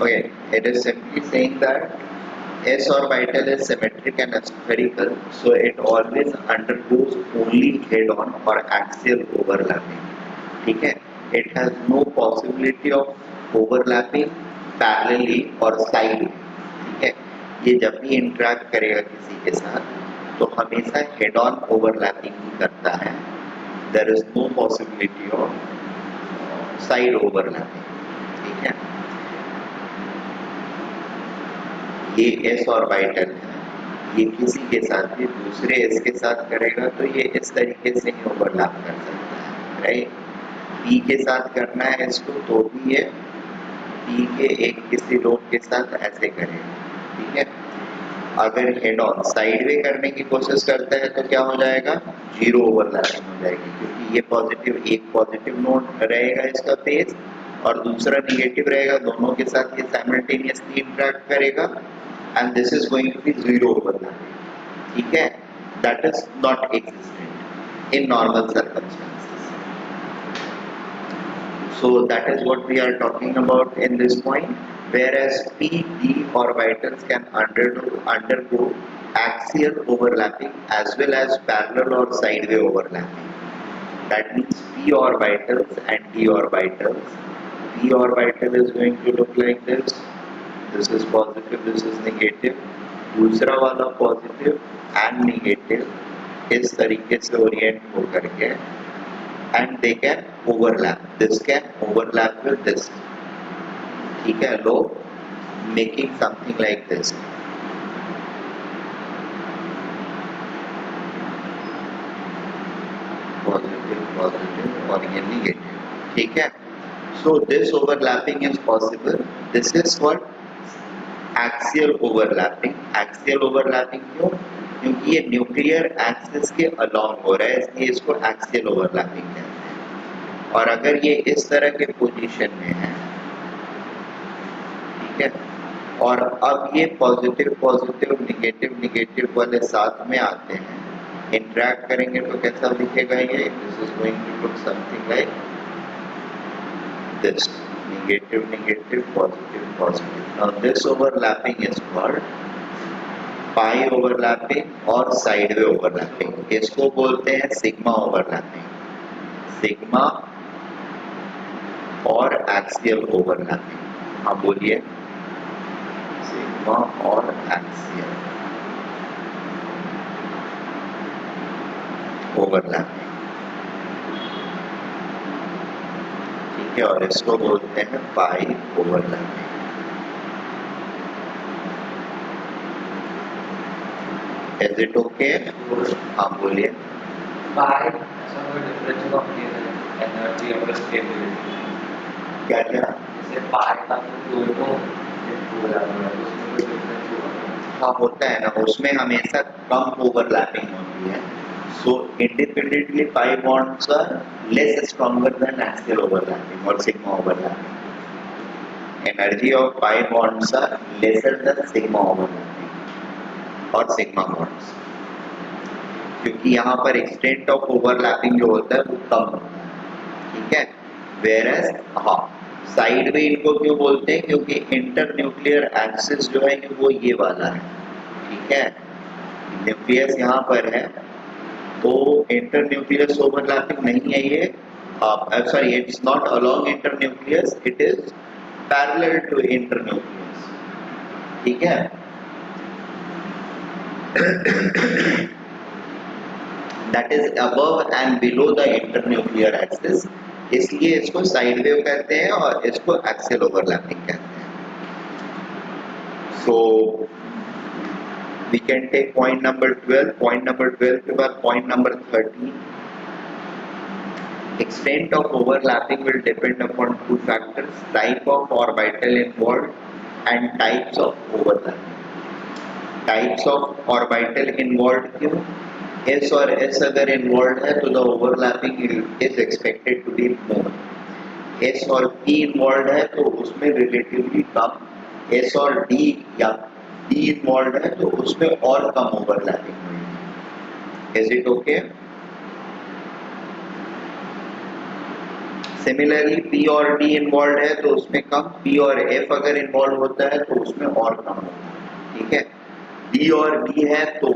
Okay, it is simply saying that S orbital is symmetric and spherical, so it always undergoes only head-on or axial overlapping. ठीक है? It has no possibility of overlapping parallelly or side. ठीक है? ये जब भी interact करेगा किसी के साथ, तो हमेशा head-on overlapping ही करता है. There is no possibility of side overlapping. ठीक है? ये s ऑर्बिटल है, ये किसी के साथ भी दूसरे s के साथ करेगा तो ये इस तरीके से ही ओवरलैप कर सकता है, राइट? p के साथ करना है इसको तो भी ये p के एक किसी लोड के साथ ऐसे करेगा, ठीक है? अगर हेड ऑन साइडवे करने की कोशिश करता है तो क्या हो जाएगा? जीरो ओवरलैपिंग हो जाएगी, क्योंकि ये पॉजिटिव, एक पॉजिटिव नोड रहेगा इसका फेस और दूसरा निगेटिव रहेगा, दोनों के साथ ये साइमल्टेनियसली इंटरेक्ट करेगा and this is going to be zero overlapping. ठीक है? That is not existent in normal circumstances. So that is what we are talking about in this point. Whereas p, d orbitals can undergo axial overlapping as well as parallel or sideway overlapping. That means p orbitals and d orbitals. p orbital is going to look like this. This is positive, this is negative. दूसरा वाला positive and negative इस तरीके से orient हो करके and they can overlap. This can overlap with this. ठीक है, लोग making something like this. Positive, positive और ये negative. ठीक है. So this overlapping is possible. This is what axial overlapping. Axial overlapping क्यों? क्योंकि ये न्यूक्लियर एक्सिस के अलोंग हो रहा है, इसलिए इसको एक्सियल ओवरलैपिंग कहते हैं. और अगर ये इस तरह के पोजीशन में है, ठीक है, और अब ये पॉजिटिव पॉजिटिव नेगेटिव नेगेटिव वाले साथ में आते हैं, इंटरेक्ट करेंगे तो कैसा दिखेगा ये? This is going to look something like this. Negative, negative, positive, positive. Now this overlapping is called pi overlapping और sideway overlapping. इसको बोलते हैं sigma overlapping. Sigma और axial overlapping. हाँ बोलिए. Sigma और axial overlapping. और इसको बोलते हैं पाई ओवरलैपिंग. Is it okay? हाँ बोलिए. पाई डिफरेंशियल ऑफ एनर्जी और स्टेबिलिटी. क्या क्या? जैसे पाई का दोनों हो जाता है, उसमें कोई डिफरेंस होगा? हाँ होता है ना, उसमें हमेशा कम ओवरलैपिंग होती है. So independently pi bonds are less stronger than axial overlapping or sigma overlapping. Energy of pi bonds are lesser than sigma overlapping or sigma bonds. क्योंकि यहाँ पर extent of overlapping जो होता है वो कम होता है, ठीक है? Whereas हाँ साइडवे इनको क्यों बोलते हैं? क्योंकि इंटरन्यूक्लियर एक्सिस जो है वो ये वाला है, ठीक है? न्यूक्लियस यहाँ पर है तो इंटरन्यूक्लियस ओवरलैपिंग नहीं है ये. Sorry, it's not along internucleus, it is parallel to internucleus. ठीक है? That is above and below the internuclear axis, इसलिए इसको साइड वेव कहते हैं और इसको एक्सियल ओवरलैपिंग कहते हैं. सो we can take point number 12. Point number 12 के बाद point number 13. Extent of overlapping will depend upon two factors: type of orbital involved and types of overlapping. Types of orbital involved क्यों? S और S अगर involved है तो the overlapping is expected to be more. S और P involved है तो उसमें relatively कम. S और D या D involved है तो उसमें और कम ओवरलैपिंग होगी. Is it okay? Similarly P और डी इन्वॉल्व है तो उसमें कम, पी और एफ अगर इन्वॉल्व होता है तो उसमें और कम होगा, ठीक है। डी और डी है तो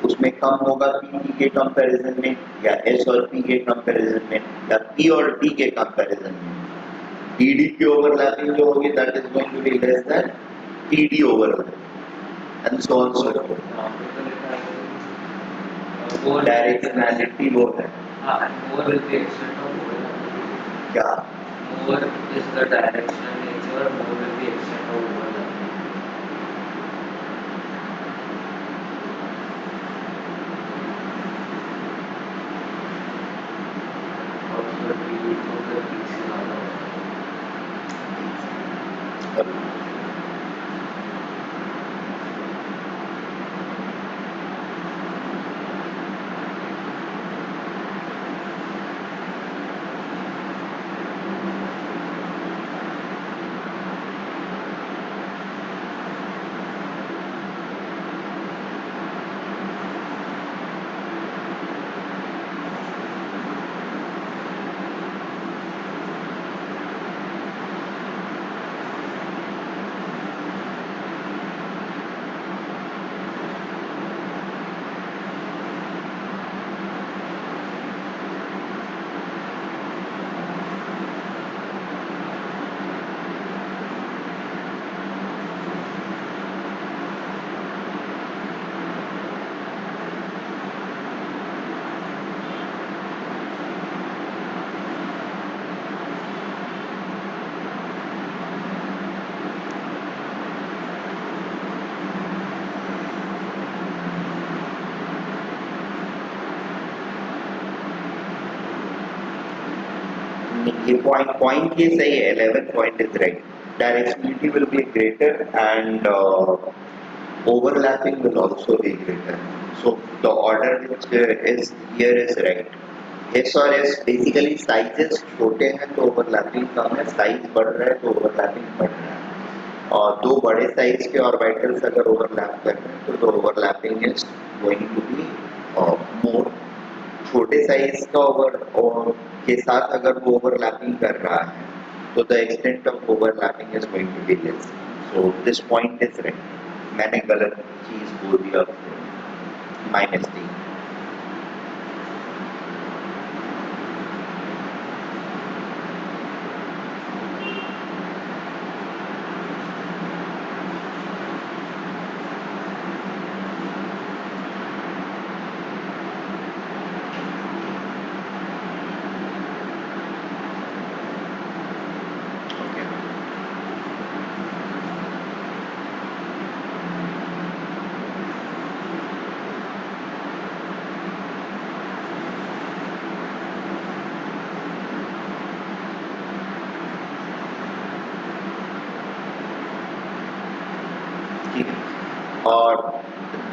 उसमें कम होगा पी के कंपैरिजन में, या एस और पी के कंपैरिजन में, या पी और डी के कंपैरिजन में। डी डी की ओवरलैपिंग जो होगी that is going to be less than T D overlapping and so on so forth. यहाँ पे तो लिखा है more डायरेक्शनैलिटी वो है हाँ more is the extent of overlap. क्या, More is the directional nature, more is the extent of overlap. और उसका भी तो फिर पीछे वाला ये point ये सही है, 11 point is right. Directionality will be greater and overlapping will also be greater. So the order which is here is right. S और S basically sizes छोटे हैं तो overlapping कम है, size बढ़ रहा है तो overlapping बढ़ रहा है। और दो बड़े size के orbitals अगर overlap कर रहे हैं तो the overlapping is going to be more. छोटे साइज का ओवर के साथ अगर वो ओवरलैपिंग कर रहा है तो the extent of overlapping is going to be less. So this point is right. मैंने गलत चीज बोल दिया, माय मिस्टेक। और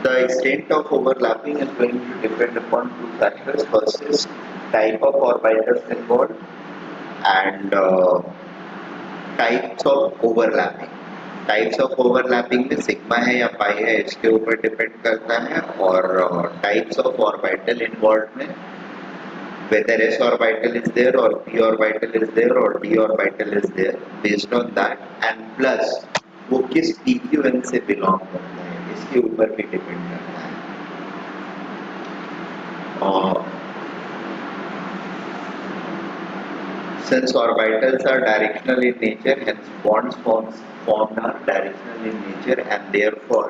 the extent of overlapping is going to depend upon two factors. First is type of orbitals involved and types of overlapping. Types of overlapping में sigma है या पाई है इसके ऊपर डिपेंड करता है, और टाइप्स ऑफ ऑर्बिटल इन्वॉल्व में whether s orbital is there or p orbital is there or d orbital is there, based on that and plus वो किस pqn से बिलोंग करता है इसके ऊपर भी डिपेंड करता है। और since orbitals are directional in nature, hence bonds formed are directional in nature and therefore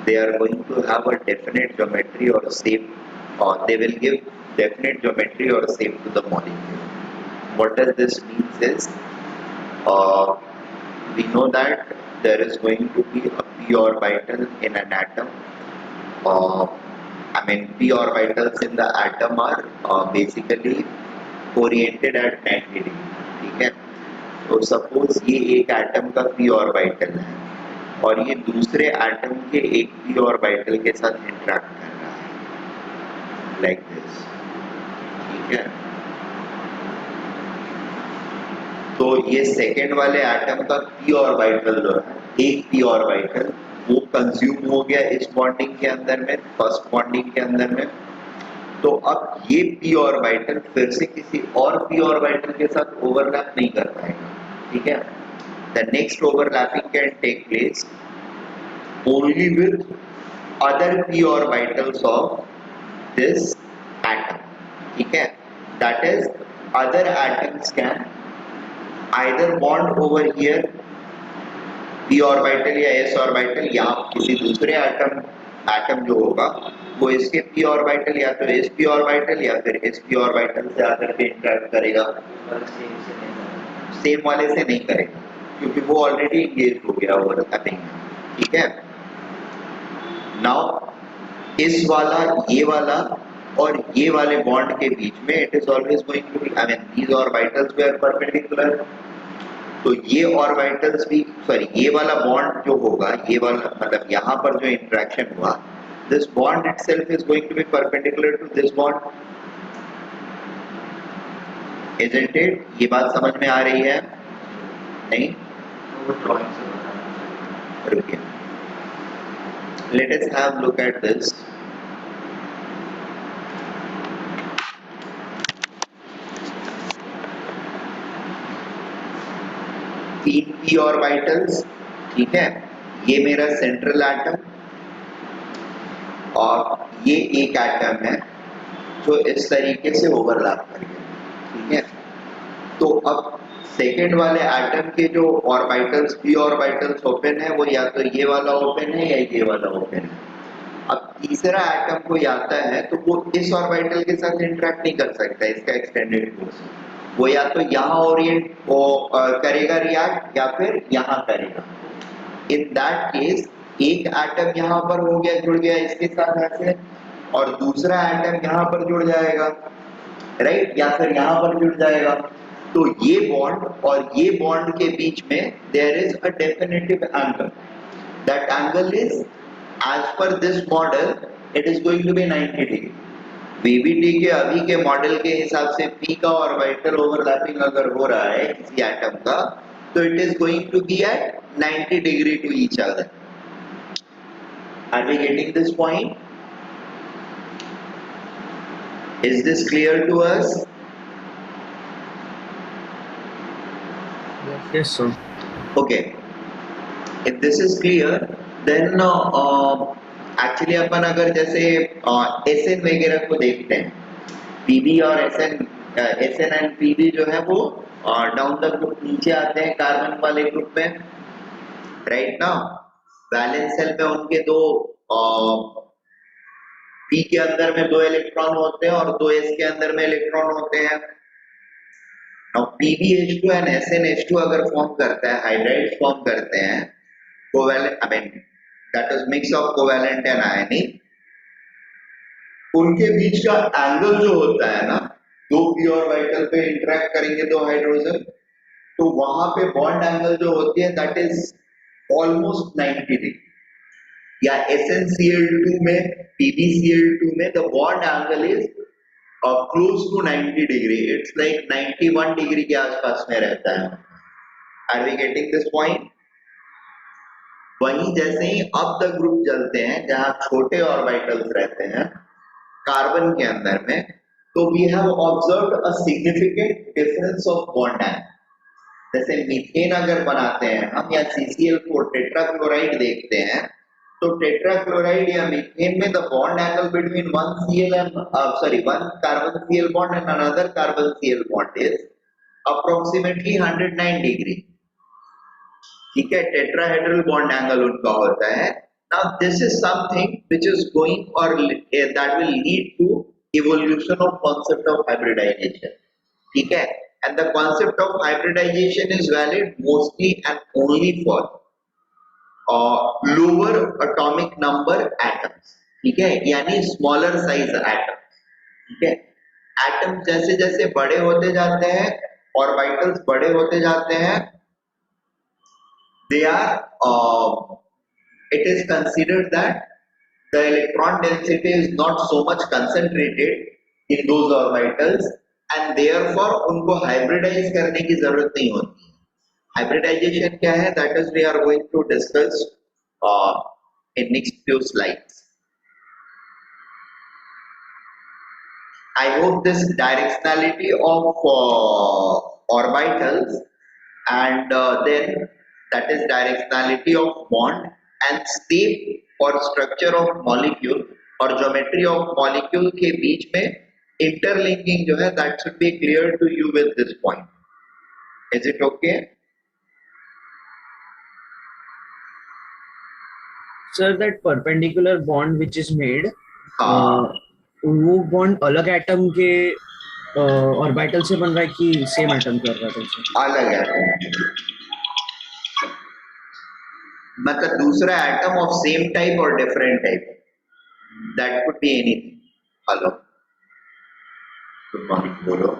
they are going to have a definite geometry or shape, or they will give definite geometry or shape to the molecule. What does this mean is, we know that there is going to be a p orbital in an atom. I mean p orbitals in the atom are basically oriented at 90 degree, ठीक है। तो suppose ये एक atom का p orbital है और ये दूसरे एटम के एक p ऑर्बिटल के साथ इंटरेक्ट कर रहा है लाइक दिस, ठीक है। तो ये सेकेंड वाले एटम का p ऑर्बिटल जो है, एक p ऑर्बिटल वो कंज्यूम हो गया इस बॉन्डिंग के अंदर में, फर्स्ट बॉन्डिंग के अंदर में, तो अब ये p ऑर्बिटल फिर से किसी और p ऑर्बिटल के साथ ओवरलैप नहीं कर पाएगा, ठीक है। The next overlapping can take place only with other p orbitals of this atom, ठीक है। That is other atoms can either bond over here p orbital या s ऑर्बिटल, या किसी दूसरे एटम जो होगा वो इसके p ऑर्बिटल या तो s p ऑर्बिटल या फिर s p ऑर्बिटल से आकर के इंटरेक्ट करेगा, सेम वाले से नहीं करेगा क्योंकि वो ऑलरेडी इंगेज हो गया ओवरलैपिंग, ठीक है। नाउ इस वाला, ये वाला और ये वाले बॉन्ड के बीच में it is always going to be, I mean these orbitals were perpendicular, तो ये ऑर्बिटल्स भी, सॉरी ये वाला बॉन्ड जो होगा, ये वाला मतलब यहाँ पर जो इंटरेक्शन हुआ, this bond itself is going to be perpendicular to this bond, isn't it? ये बात समझ में आ रही है? नहीं? रुकिए, let us have look at this. तीन p ऑर्बिटल्स, ठीक है, ये मेरा सेंट्रल एटम और ये एक एटम है जो इस तरीके से ओवरलैप कर गया, ठीक है। तो अब सेकेंड वाले एटम के जो ऑर्बिटल्स p ऑर्बिटल्स ओपन है वो या तो ये वाला ओपन है या ये वाला ओपन है। अब तीसरा एटम कोई आता है तो वो इस ऑर्बिटल के साथ इंटरेक्ट नहीं कर सकता, इसका एक्सटेंडेड कोर्स, वो या तो यहाँ ओरिएंट करेगा रिएक्ट या फिर यहाँ करेगा। इन दैट केस एक एटम यहाँ पर हो गया, जुड़ गया इसके साथ ऐसे, और दूसरा एटम यहाँ पर जुड़ जाएगा, राइट, या फिर यहाँ पर जुड़ जाएगा। तो ये बॉन्ड और ये बॉन्ड के बीच में there is a definitive angle, that angle is as per this model it is going to be 90 degree। VBT के अभी के मॉडल के हिसाब से P का ऑर्बिटल ओवरलैपिंग अगर हो रहा है किसी एटम का तो it is going to be at 90 degree to each other। Are we getting this point? Is this clear to us? Yes, sir. Okay, if this is clear then actually अपन अगर जैसे SN वगैरह को देखते हैं, PB और SN and PB जो है वो डाउन द ग्रुप नीचे आते हैं कार्बन वाले ग्रुप में, राइट ना। वैलेंस सेल में उनके दो P के अंदर में 2 इलेक्ट्रॉन होते हैं और 2 S के अंदर में इलेक्ट्रॉन होते हैं। नाउ PbH2 एंड SnH2 अगर फॉर्म करता है, हाइड्राइड फॉर्म करते हैं, covalent, I mean that is mix of covalent and आयनिक, उनके बीच का एंगल जो होता है ना, दो p ऑर्बिटल पे इंटरेक्ट करेंगे दो हाइड्रोजन, तो वहां पे बॉन्ड एंगल जो होती है दैट इज ऑलमोस्ट 90 डिग्री, या SnCl2 में, PbCl2 में the bond angle is close to 90 degree, it's like 91 degree के आसपास में रहता है। Are we getting this point? वहीं जैसे ही अप द ग्रुप चलते हैं जहां छोटे ऑर्बिटल्स रहते हैं कार्बन के अंदर में, तो we have observed a significant difference of bond angle. जैसे मीथेन अगर बनाते हैं हम या CCl4 टेट्राक्लोराइड देखते हैं, तो टेट्राक्लोराइड या मीथेन में the bond angle between one carbon Cl bond and another carbon Cl bond is approximately 109 degree, ठीक है, टेट्राहेड्रल बॉन्ड एंगल उनका होता है। Now this is something which is going और that will lead to evolution of concept of hybridisation, ठीक है। And the concept of hybridisation is valid mostly and only for lower atomic number atoms, ठीक है, यानी smaller size atoms, ठीक है। Atom जैसे जैसे बड़े होते जाते हैं, ऑर्बिटल्स बड़े होते जाते हैं, they are it is considered that the electron density is not so much concentrated in those orbitals and therefore उनको hybridize करने की जरूरत नहीं होती। hybridization क्या है, that is we are going to discuss in next few slides। I hope this directionality of orbitals and then that is directionality of bond and shape or structure of molecule और geometry of molecule के बीच में interlinking जो है that should be clear to you with this point. Is it okay? Sir, that perpendicular bond which is made, हाँ वो bond अलग atom के ऑर्बिटल से बन रहा है कि सेम एटम के ऑर्बिटल से? अलग है मतलब दूसरा एटम ऑफ सेम टाइप और different type that could be anything. Hello good morning बोलो.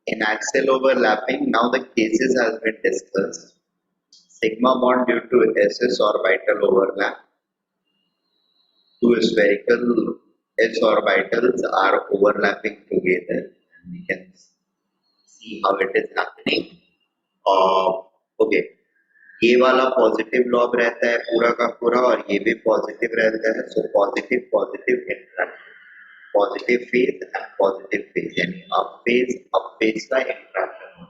In axial overlapping, now the cases has been discussed. Sigma bond due to SS orbital overlap. Two spherical S orbitals are overlapping together. And we can see how it is happening. Okay, ये वाला positive lobe रहता है पूरा का पूरा और ये भी पॉजिटिव रहता है. So positive positive interaction. Positive phase and positive phase यानी अप फेज का interaction.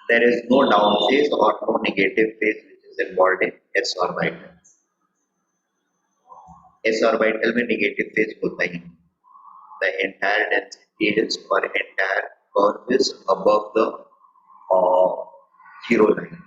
There is no down phase or no negative phase which is involved in s orbital. s orbital में negative phase होता ही नहीं. The entire density is or entire curve is above the zero line.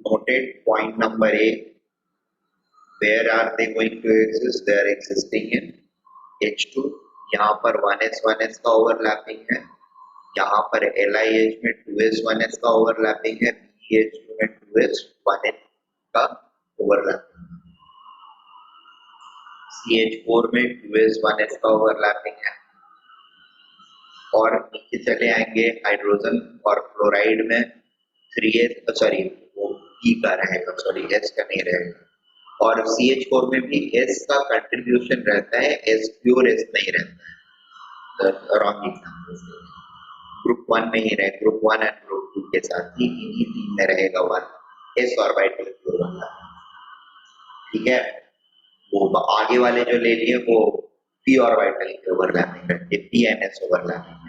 Noted point number A. Where are they going to exist? They are existing in H2. यहाँ पर 1s का overlapping है. यहाँ पर LiH में 2s 1s का overlapping है. BH2 में 2s 1s का overlapping है. CH4 में 2s 1s का overlapping है. और नीचे चले आएंगे हाइड्रोजन और क्लोराइड में 3s सॉरी वो P का रहेगा सॉरी S का नहीं रहेगा. और CH4 में भी S का कंट्रीब्यूशन रहता है. S प्योर S नहीं रहता है. Wrong example. ग्रुप 1 में ही रहे. ग्रुप 1 एंड ग्रुप 2 के साथ ही इन्हीं तीन में रहेगा 1 S ऑर्बिटल प्योर वाला. ठीक है. वो आगे वाले जो ले लिए वो P ऑर्बिटल के ओवरलैपिंग रहते हैं. P and S overlapping.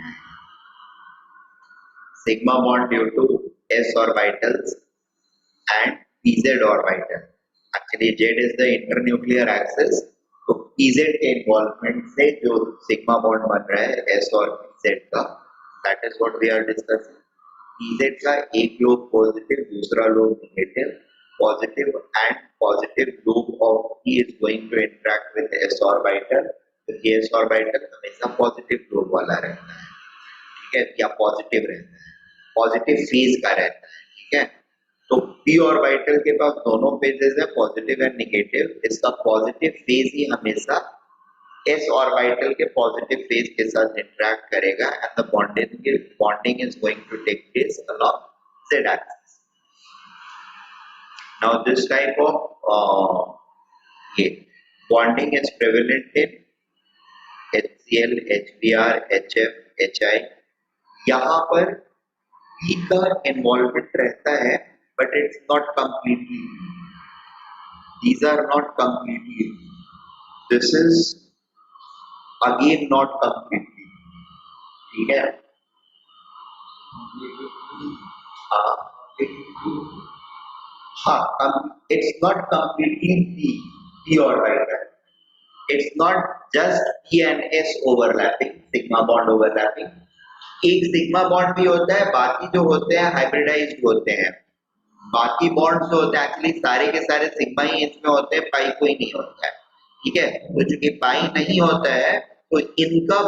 Sigma bond due to S orbitals and PZ orbital. Actually Z is the internuclear axis. तो PZ के involvement से जो sigma bond बन रहा है S और PZ का, that is what we are discussing. PZ का एक लोब positive, दूसरा lobe negative. Positive and positive loop of P is going to interact with S orbital. तो ये S orbital हमेशा positive loop वाला रहता है. ठीक है, या positive रहता है. पॉजिटिव फेज का रहता है. ठीक है. तो p ऑर्बिटल के पास दोनों फेजेस है पॉजिटिव एंड नेगेटिव. इसका पॉजिटिव फेज ही हमेशा s ऑर्बिटल के पॉजिटिव फेज के साथ इंटरेक्ट करेगा and the bonding is going to take place along z axis. Now this type of ये bonding is prevalent in HCl, HBr, HF, HI. यहाँ पर P का इन्वॉल्वमेंट रहता है but it's not completely. These are not completely. This is again not completely. ठीक है. हाँ, it's not completely P orbital. It's not just P and S overlapping, sigma bond overlapping. एक sigma bond भी होता है. बाकी जो होते हैं हाइब्रिडाइज्ड होते हैं. बाकी बॉन्ड्स जो होते हैं एक्चुअली सारे के सारे सिग्मा ही इसमें होते हैं, पाई कोई नहीं होता है, ठीक है। तो चूंकि पाई नहीं होता है तो इनका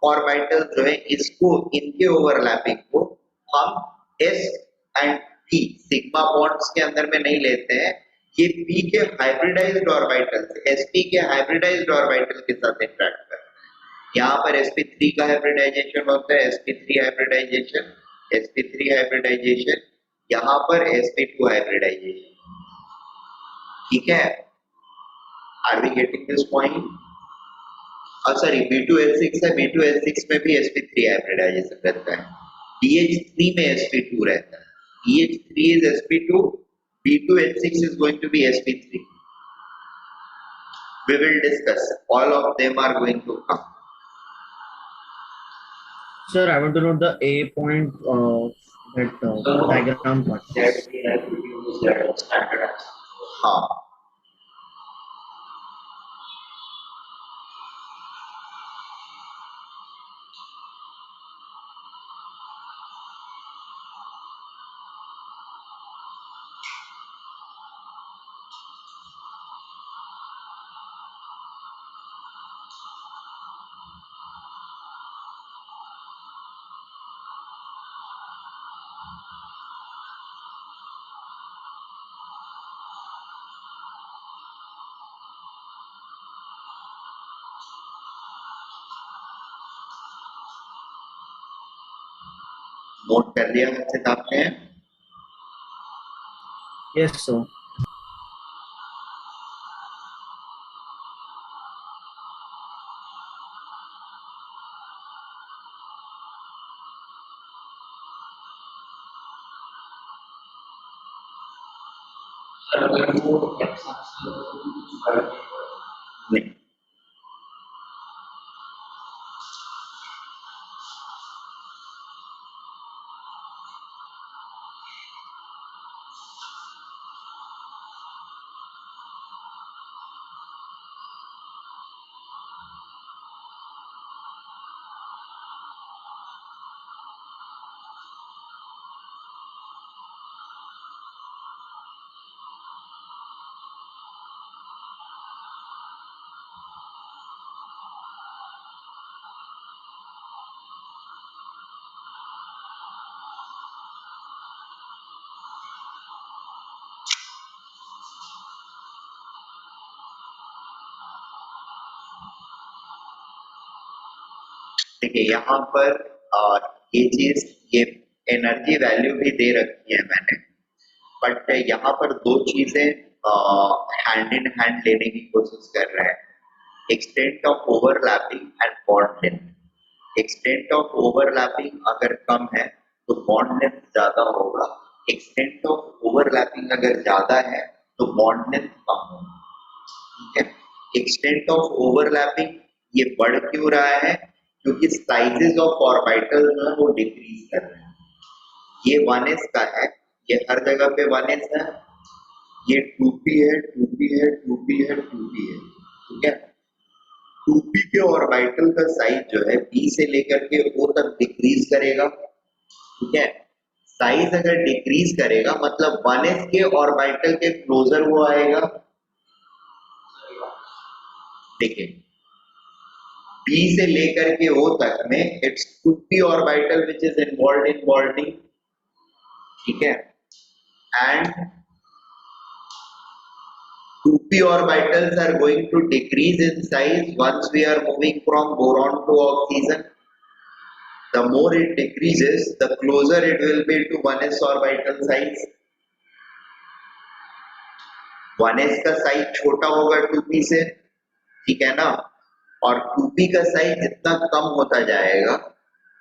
ऑर्बिटल जो है इसको इनके ओवरलैपिंग को हम s and p sigma bonds के अंदर में नहीं लेते हैं, ये p के हाइब्रिडाइज्ड ऑर्बिटल से sp के हाइब्रिडाइज्ड ऑर्बिटल के साथ इंटरेक्ट करते हैं। यहाँ पर sp3 का हाइब्रिडाइजेशन होता है, sp3 हाइब्रिडाइजेशन, sp3 हाइब्रिडाइजेशन, यहाँ पर sp2 हाइब्रिडाइजेशन, ठीक है। Are we getting this point? Sorry B2H6 है, B2H6 में भी sp3 हाइब्रिडाइजेशन रहता है, BH3 में sp2 रहता है, BH3 is sp2, B2H6 is going to be sp3. We will discuss, all of them are going to come. Sir, I want to know the A point that diagram part. That we have to use that standard answer. हाँ, note कर लिया हर्षित आपने? Yes, sir. Sir अगर वो example नहीं, देखिए यहाँ पर ये चीज, ये एनर्जी वैल्यू भी दे रखी है मैंने, बट यहाँ पर दो चीजें हैंड इन हैंड लेने की कोशिश कर रहे हैं, extent of overlapping and bond length. Extent of overlapping अगर कम है तो बॉन्ड लेंथ ज्यादा होगा, एक्सटेंट ऑफ ओवरलैपिंग अगर ज्यादा है तो बॉन्ड लेंथ कम होगा, ठीक है। एक्सटेंट ऑफ ओवरलैपिंग ये बढ़ क्यों रहा है? क्योंकि साइजेस ऑफ ऑर्बिटल जो है वो डिक्रीज कर रहे हैं। ये 1s का है, ये हर जगह पे 1s है, ये 2p है, 2p है, 2p है, 2p है, ठीक है। 2p के ऑर्बिटल का साइज जो है p से लेकर के o तक डिक्रीज करेगा, ठीक है। साइज अगर डिक्रीज करेगा मतलब 1s के ऑर्बिटल के क्लोजर वो आएगा, देखिए p से लेकर के o तक में it's 2p orbital which is involved in bonding, ठीक है। And 2p orbitals are going to decrease in size once we are moving from boron to oxygen. The more it decreases, the closer it will be to 1s orbital size. 1s का size छोटा होगा 2p से, ठीक है ना, और 2p का size जितना कम होता जाएगा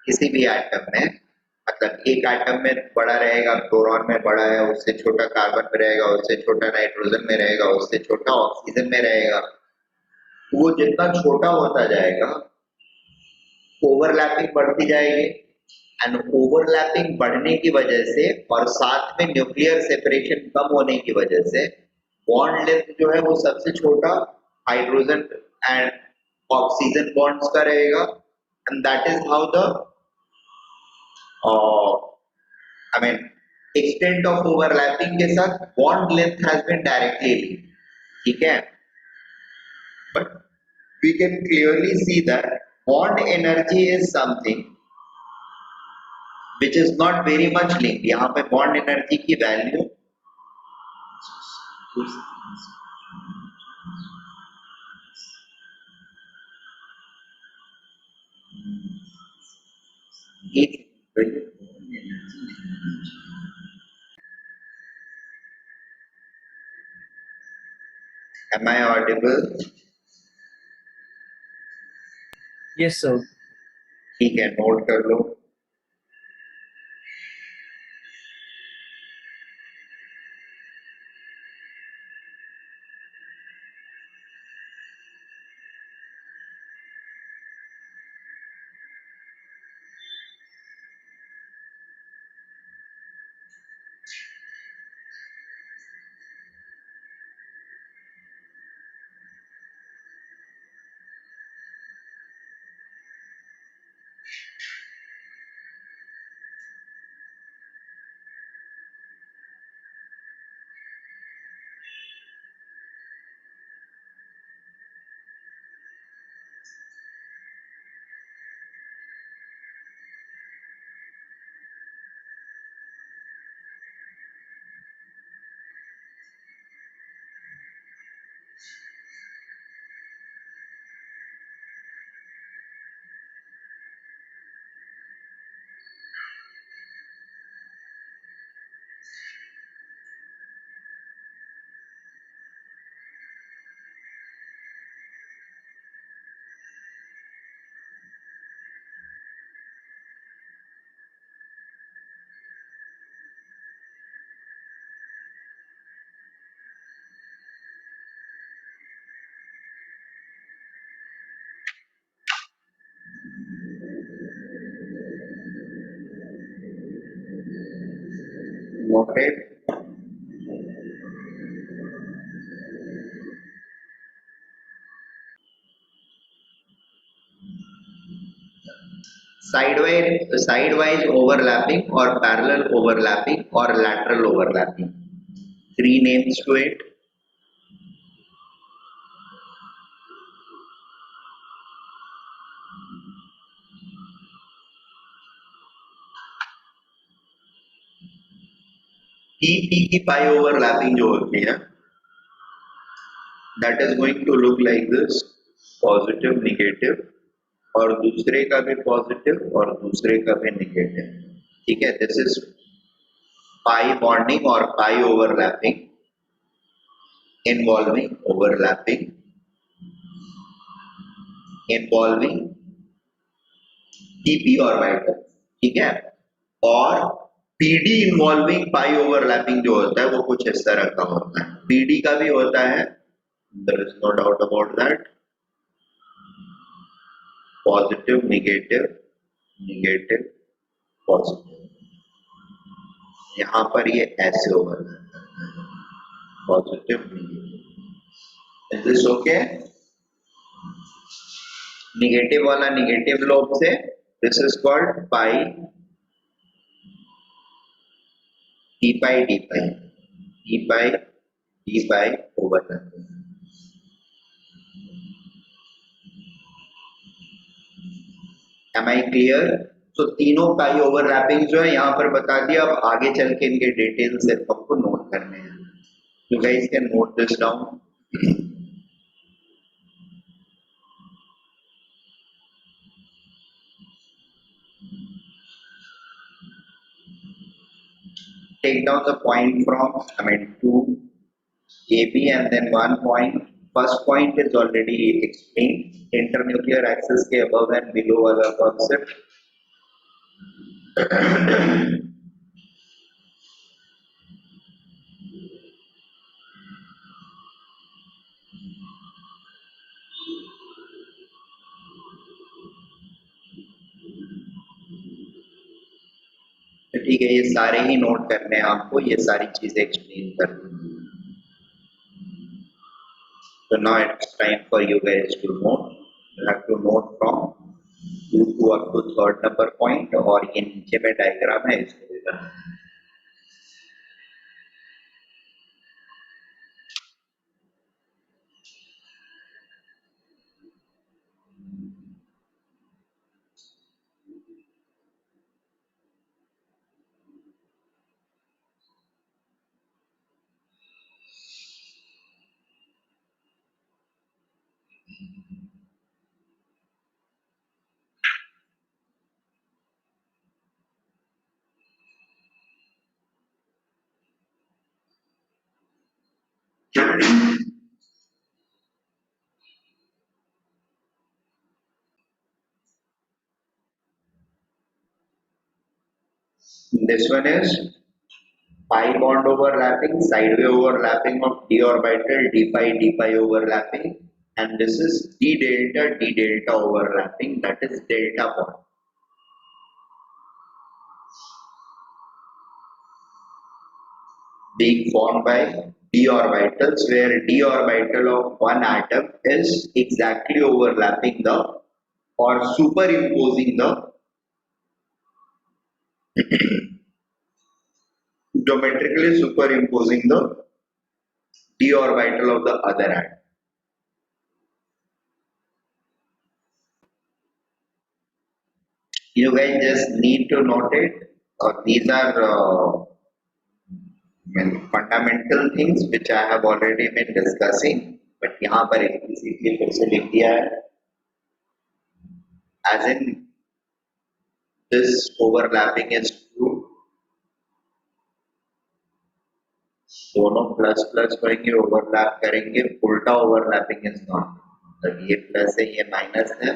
किसी भी एटम में, मतलब एक एटम में बड़ा रहेगा, बोरॉन में बड़ा है, उससे छोटा कार्बन में रहेगा, उससे छोटा नाइट्रोजन में रहेगा, उससे छोटा ऑक्सीजन में रहेगा, वो जितना छोटा होता जाएगा ओवरलैपिंग बढ़ती जाएगी, एंड ओवरलैपिंग बढ़ने की वजह से और साथ में न्यूक्लियर सेपरेशन कम होने की वजह से बॉन्ड लेंथ जो है वो सबसे छोटा हाइड्रोजन एंड ऑक्सीजन बॉन्ड्स का रहेगा, and that is how the I mean extent of overlapping के साथ bond length has been directly linked, ठीक है, but we can clearly see that bond energy is something which is not very much linked. यहाँ पे bond energy की value Am I audible? Yes, sir. ठीक है, note कर लो. Noted. Sidewise overlapping or parallel overlapping or lateral overlapping. Three names to it. TP की पाई overlapping जो होती है, that is going to look like this, positive, negative, और दूसरे का भी positive और दूसरे का भी negative, ठीक है. This is pi bonding or pi overlapping involving TP orbital, ठीक है. और PD इन्वॉल्विंग पाई ओवरलैपिंग जो होता है वो कुछ इस तरह का होता है. PD का भी होता है, there is no doubt about that, positive negative negative positive. यहाँ पर ये ऐसे ओवरलैप करता है, positive negative. Is this okay? Negative वाला नेगेटिव लोब से, this is called pi d pi overlapping. Am I clear? तो तीनों पाई ओवरलैपिंग जो है यहाँ पर बता दिया. अब आगे चल के इनके डिटेल्स सिर्फ आपको नोट करने हैं. You guys can note this down. Take down the point from, to AB and then one point. First point is already explained. Internuclear axis के above and below वाला concept. ठीक है, ये सारे ही नोट करने हैं आपको, ये सारी चीजें एक्सप्लेन कर दूंगी. So now it's time for you guys to note. You have to note from 2 to up to third number point, और ये नीचे में डायग्राम है, इसको भी करना है. This one is pi bond overlapping, sideway overlapping of d orbital, d pi overlapping, and this is d delta overlapping, that is delta bond. Being formed by d orbitals, where d orbital of one atom is exactly overlapping the or superimposing the geometrically superimposing the d orbital of the other atom. You guys just need to note it. These are fundamental things which I have already been discussing, but यहाँ पर explicitly फिर से लिख दिया है. As in this overlapping is true. दोनों plus plus होंगे overlap करेंगे, उल्टा ओवरलैपिंग इज नॉट. मतलब ये प्लस है ये माइनस है,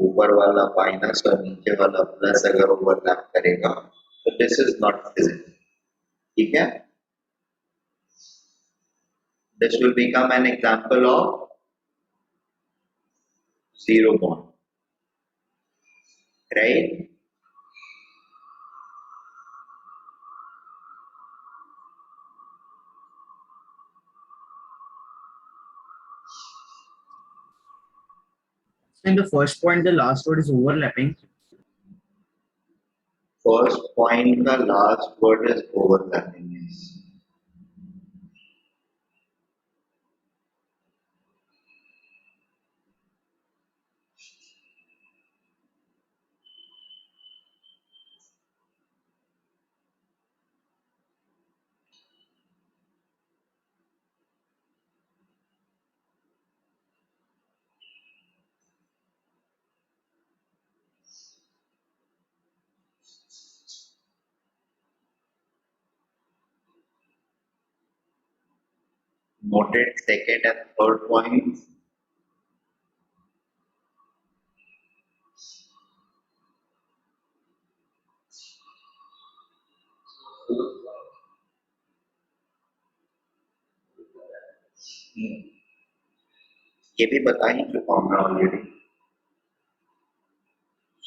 ऊपर वाला माइनस और नीचे वाला प्लस अगर ओवरलैप करेगा तो दिस इज नॉट फिजिकल. ठीक है, this will become an example of zero bond, right? In the first point, the last word is overlapping. First point का last word is overlapping. Yes. Noted second and third points. ये भी बता ही चुका हूँ मैं already.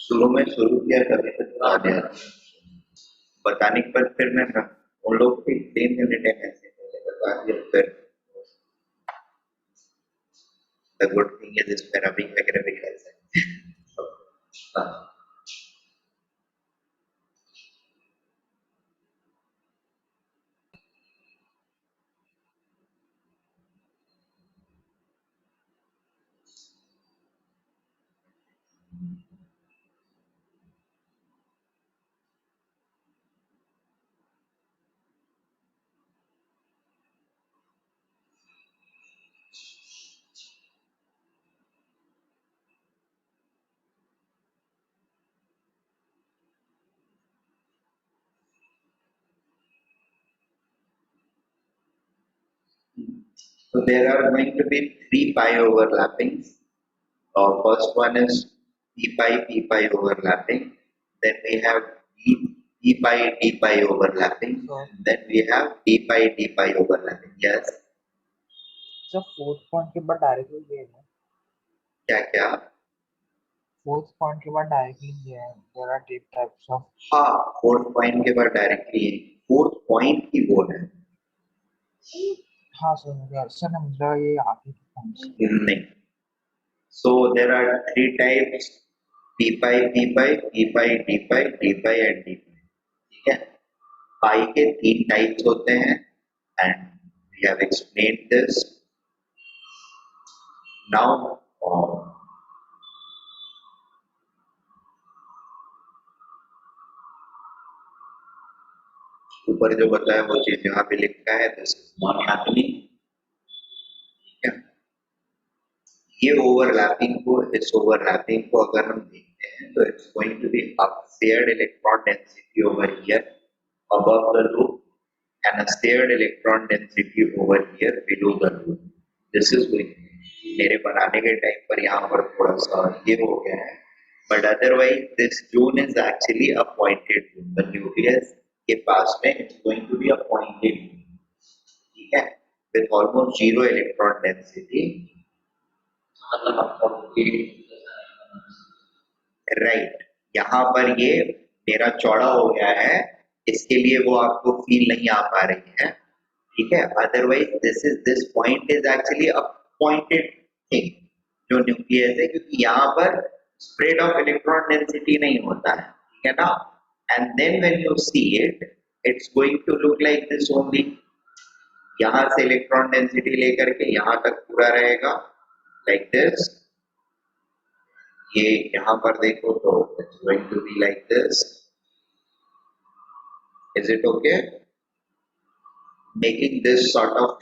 शुरू में शुरू किया कभी तो बता दिया, बताने के बाद फिर मैं उन लोग को 3 मिनट ऐसे बता दिया. फिर the good thing is इस पर अभी वगैरह भी कर सकते हैं. So there are going to be 3 pi overlappings. First one is p pi overlapping. Then we have d pi overlapping. Then we have d pi overlapping. Yes. So fourth point के बाद डायरेक्टली ये है. क्या क्या? Fourth point के बाद directly ये है. There are deep types of. हाँ, fourth point के बाद डायरेक्टली fourth point की वो है. हाँ सर ने मुझे ये आगे के points. नहीं. So there are 3 types: p pi, d pi, d pi and d pi. ठीक है? pi के 3 types होते हैं and we have explained this. Now ऊपर जो बताया वो चीज यहाँ पे लिखा है, this is not happening. ठीक है? ये ओवरलैपिंग को, इस ओवरलैपिंग को अगर हम देखते हैं तो it's going to be a shared electron density over here above the loop and a shared electron density over here below the loop. This is going, मेरे बनाने के टाइम पर यहाँ पर थोड़ा सा ये हो गया है, but otherwise this zone is actually a pointed zone. The nucleus के पास में it's going to be a pointed zone, ठीक है, with almost zero electron density. मतलब आपका राइट, यहाँ पर ये मेरा चौड़ा हो गया है, इसके लिए वो आपको फील नहीं आ पा रही है, ठीक है। Otherwise this point is actually a pointed thing जो न्यूक्लियस है, क्योंकि यहाँ पर स्प्रेड ऑफ इलेक्ट्रॉन डेंसिटी नहीं होता है, ठीक है ना। And then when you see it, it's going to look like this only. यहाँ से इलेक्ट्रॉन डेंसिटी लेकर के यहाँ तक पूरा रहेगा लाइक दिस। ये यहाँ पर देखो तो it's going to be like this. Is it okay? Making this sort of,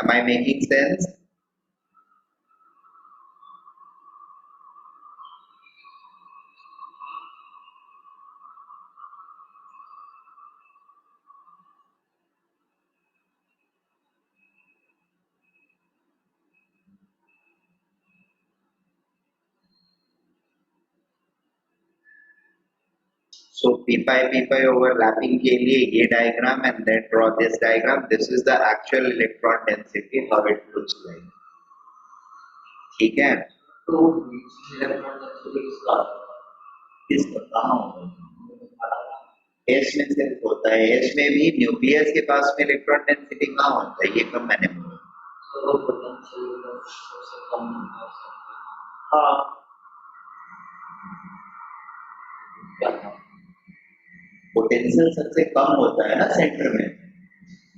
am I making sense? So p pi overlapping के लिए ये diagram and then draw this diagram. This is the actual electron density, how it looks like. ठीक है? तो electron density किसका इसका कहाँ होगा? S में सिर्फ होता है, S में भी न्यूक्लियस के पास में इलेक्ट्रॉन डेंसिटी कहाँ होता है, ये कब मैंने बोला? तो पोटेंशियल सबसे कम होता है। हाँ, क्या था पोटेंशियल सबसे कम होता है ना सेंटर में,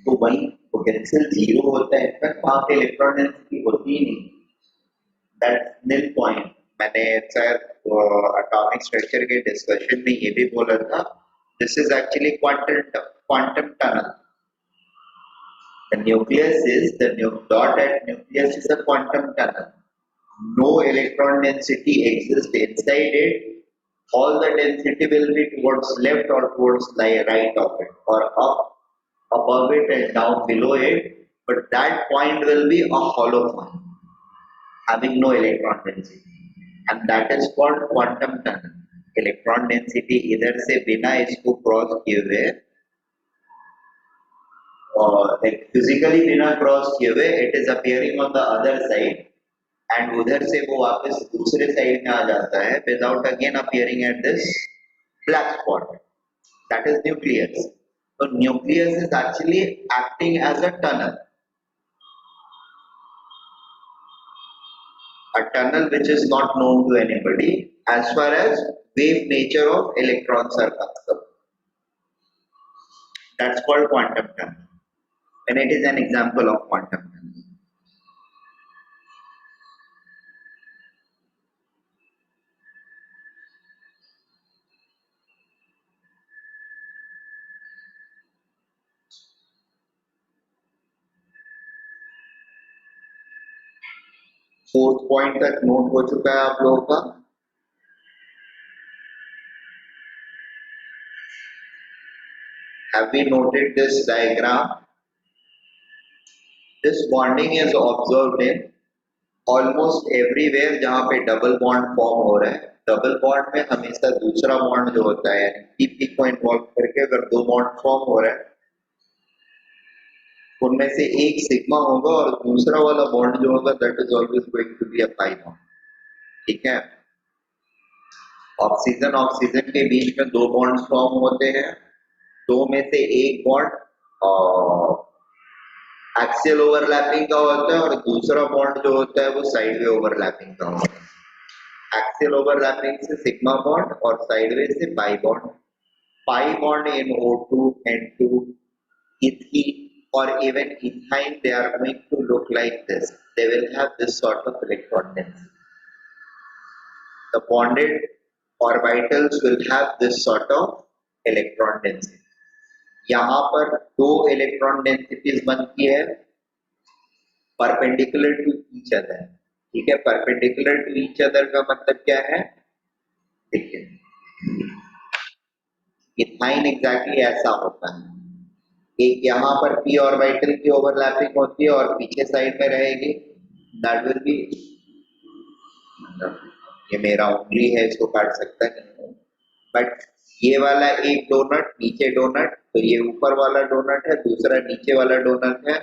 तो वही पोटेंशियल जीरो होता है, इनफैक्ट वहां पे इलेक्ट्रॉन डेंसिटी होती ही नहीं। That's nil point. मैंने शायद एटॉमिक स्ट्रक्चर के डिस्कशन में ये भी बोला था, this is actually quantum tunnel. The nucleus is the dot at nucleus is a quantum tunnel. No electron density exists inside it. All the density will be towards left or towards right of it, or up above it and down below it. But that point will be a hollow point, having no electron density, and that is called quantum tunnel. Electron density इधर से बिना इसको cross किए हुए, और physically बिना cross किए हुए, it is appearing on the other side, and उधर से वो वापस दूसरे साइड में आ जाता है without again appearing at this black spot, that is nucleus. तो nucleus is actually acting as a tunnel which is not known to anybody as far as wave nature of electrons are concerned. That's called quantum tunnel, and it is an example of quantum tunnel. Fourth point तक note हो चुका है आप लोगों का? Have we noted this diagram? This bonding is observed in almost everywhere जहाँ पे double bond form हो रहा है। डबल बॉन्ड में हमेशा दूसरा बॉन्ड जो होता है, यानी पी को इन्वॉल्व करके अगर दो बॉन्ड फॉर्म हो रहा है, उनमें से एक सिग्मा होगा और दूसरा वाला बॉन्ड जो होगा that is always going to be a pi bond, ठीक है। ऑक्सीजन ऑक्सीजन के बीच में दो बॉन्ड फॉर्म होते हैं, दो में से एक बॉन्ड एक्सियल ओवरलैपिंग का होता है और दूसरा बॉन्ड जो होता है वो साइडवे ओवरलैपिंग का होता है। एक्सियल ओवरलैपिंग से सिग्मा बॉन्ड और साइडवे से pi bond. Pi bond in O2, N2, ethene or even ethine, they are going to look like this. They will have this sort of electron density. The bonded orbitals will have this sort of electron density. यहाँ पर दो electron densities बनती है perpendicular to each other, ठीक है। Perpendicular to each other का मतलब क्या है, देखिए इथाइन एग्जैक्टली ऐसा होता है, एक यहाँ पर p ऑर्बिटल की ओवरलैपिंग होती है और पीछे साइड में रहेगी, दैट विल बी, ये मेरा उंगली है इसको काट सकता नहीं, बट ये वाला एक डोनट, नीचे डोनट, तो ये ऊपर वाला डोनट है, दूसरा नीचे वाला डोनट है,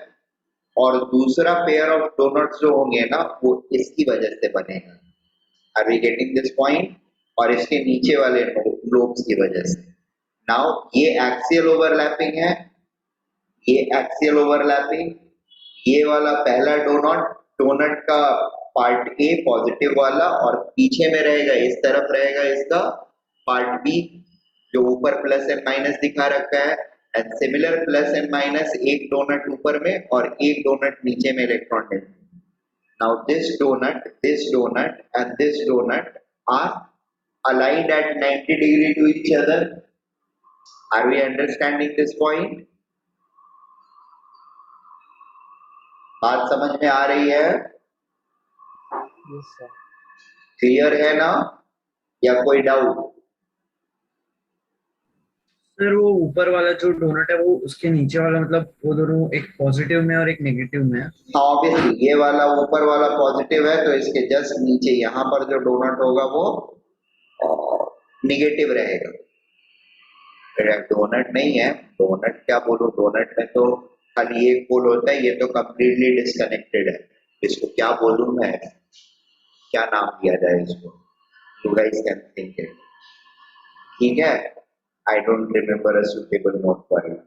और दूसरा पेयर ऑफ डोनट्स जो होंगे ना वो इसकी वजह से बनेगा। Are we getting this point? और इसके नीचे वाले लोब्स की वजह से। नाउ ये एक्सियल ओवरलैपिंग है, ये एक्सियल ओवरलैपिंग, ये वाला पहला डोनट, डोनट का पार्ट ए पॉजिटिव वाला, और पीछे में रहेगा इस तरफ रहेगा इसका पार्ट बी जो ऊपर प्लस एंड माइनस दिखा रखा है, and similar plus and minus एक डोनट ऊपर में और एक डोनट नीचे में electron density. Now this donut and this donut are aligned at 90 degree to each other. Are we understanding this point? बात समझ में आ रही है? Yes, sir. क्लियर है ना, या कोई डाउट? सर वो ऊपर वाला जो डोनट है वो उसके नीचे वाला मतलब वो दोनों एक पॉजिटिव में और एक नेगेटिव में है। हाँ ऑब्वियसली ये वाला ऊपर वाला पॉजिटिव है तो इसके जस्ट नीचे यहाँ पर जो डोनट होगा वो निगेटिव रहेगा। डोनट नहीं है, डोनट क्या बोलूं, डोनट में तो खाली एक पोल होता है, ये तो कंप्लीटली डिस्कनेक्टेड है। इसको क्या बोलूं मैं, क्या नाम दिया जाए इसको, you guys can think it, ठीक है। I don't remember a suitable note for it.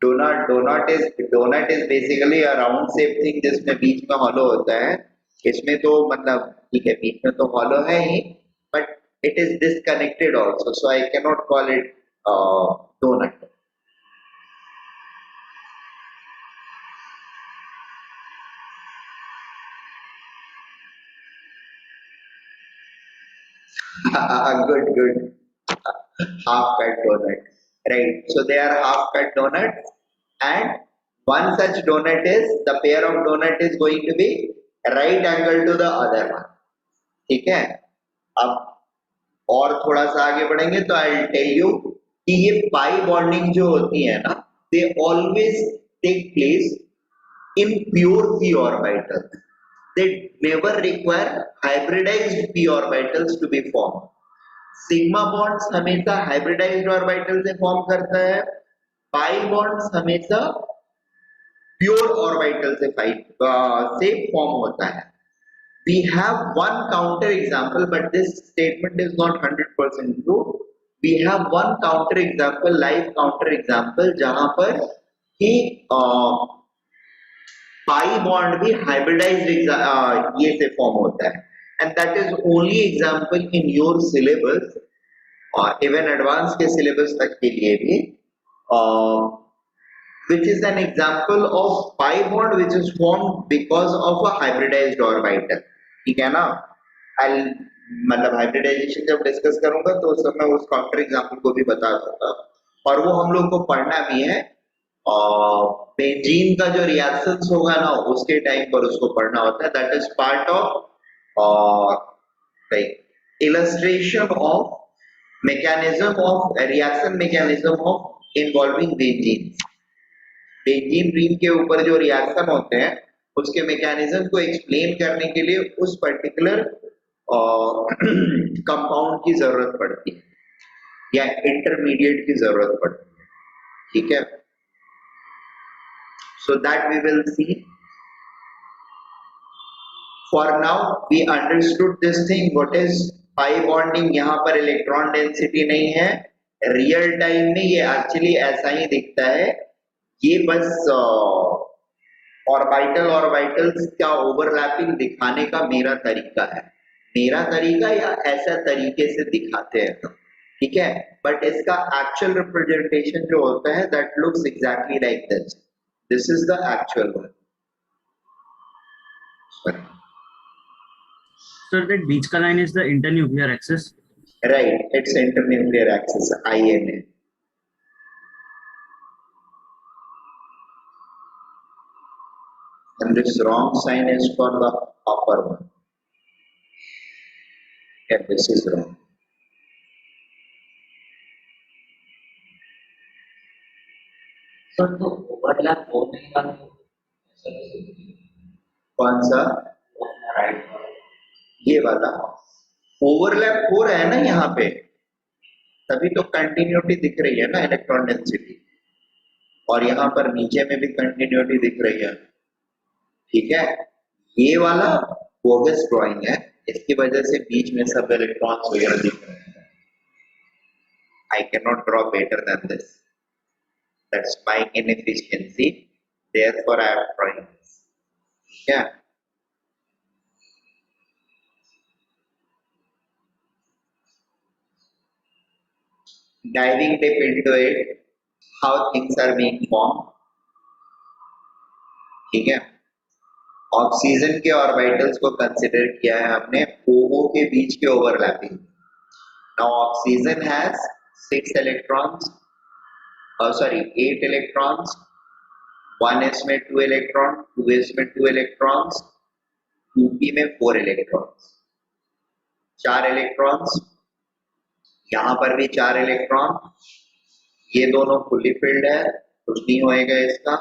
Donut is basically a round shape thing जिसमें बीच में हॉलो होता है। इसमें तो मतलब ठीक है बीच में तो हॉलो है ही, but it is disconnected also, so I cannot call it donut. Good. Half cut donut, right? So they are half cut donuts, and one such donut is, the pair of donut is going to be right angle to the other one, ठीक है। अब और थोड़ा सा आगे बढ़ेंगे तो I tell you कि ये पाई बॉन्डिंग जो होती है ना, they always take place in pure p orbitals. They never require hybridized p orbitals to be formed. Sigma bonds हमेशा hybridized orbital से फॉर्म करता है, pi bonds हमेशा pure orbital से फॉर्म होता है। We have one counter example, but this statement is not 100% true. We have one counter example, live counter example, जहां पर कि पाई बॉन्ड भी हाइब्रिडाइज्ड ये से फॉर्म होता है, and that is only example in your syllabus और even advance के सिलेबस तक के लिए भी, which is an example of pi bond which is formed because of a hybridized orbital, ठीक है ना। मतलब हाइब्रिडाइजेशन जब डिस्कस करूंगा तो उस समय उस काउंटर एग्जांपल को भी बता दूंगा, और वो हम लोग को पढ़ना भी है, और बेंजीन का जो रिएक्शंस होगा ना उसके टाइम पर उसको पढ़ना होता है। That is part of like illustration of mechanism of reaction, mechanism of involving benzene. Benzene ring के ऊपर जो रिएक्शन होते हैं उसके मैकेनिज्म को एक्सप्लेन करने के लिए उस पर्टिकुलर कंपाउंड की जरूरत पड़ती है या इंटरमीडिएट की जरूरत पड़ती है, ठीक है। So that we will see. For now we understood this thing, what is pi bonding। यहाँ पर इलेक्ट्रॉन डेंसिटी नहीं है, रियल टाइम में ये एक्चुअली ऐसा ही दिखता है, ये बस ऑर्बिटल्स का ओवरलैपिंग दिखाने का मेरा तरीका या ऐसा तरीके से दिखाते हैं, ठीक है। बट इसका एक्चुअल रिप्रेजेंटेशन जो होता है that looks exactly like this. This is the actual one. Sorry. Sir, that Bichka line is the internuclear axis. Right, it's internuclear axis, INA. and this wrong sign is for the upper one. Yeah, this is wrong. Sir तो overlap होने का sir कौन सा? Right ये वाला overlap हो रहा है ना यहाँ पे, तभी तो कंटिन्यूटी दिख रही है ना इलेक्ट्रॉन डेंसिटी, और यहाँ पर नीचे में भी कंटिन्यूटी दिख रही है। ठीक है, ये वाला बोगस ड्राइंग है, इसकी वजह से बीच में सब इलेक्ट्रॉन्स वगैरह दिख रहे हैं। I cannot draw better than this. That's my inefficiency. Therefore, I am drawing this. Yeah. Diving deep into it, how things are being formed. ठीक है, ऑक्सीजन के ऑर्बिटल्स को कंसिडर किया है हमने OO के बीच के overlapping. Now oxygen has 6 electrons, sorry 8 electrons, 1s में 2 electron, 2s में 2 electrons, 2p में 4 electrons, 4 electrons, यहाँ पर भी 4 इलेक्ट्रॉन, ये दोनों फुली फिल्ड है, कुछ नहीं होएगा इसका।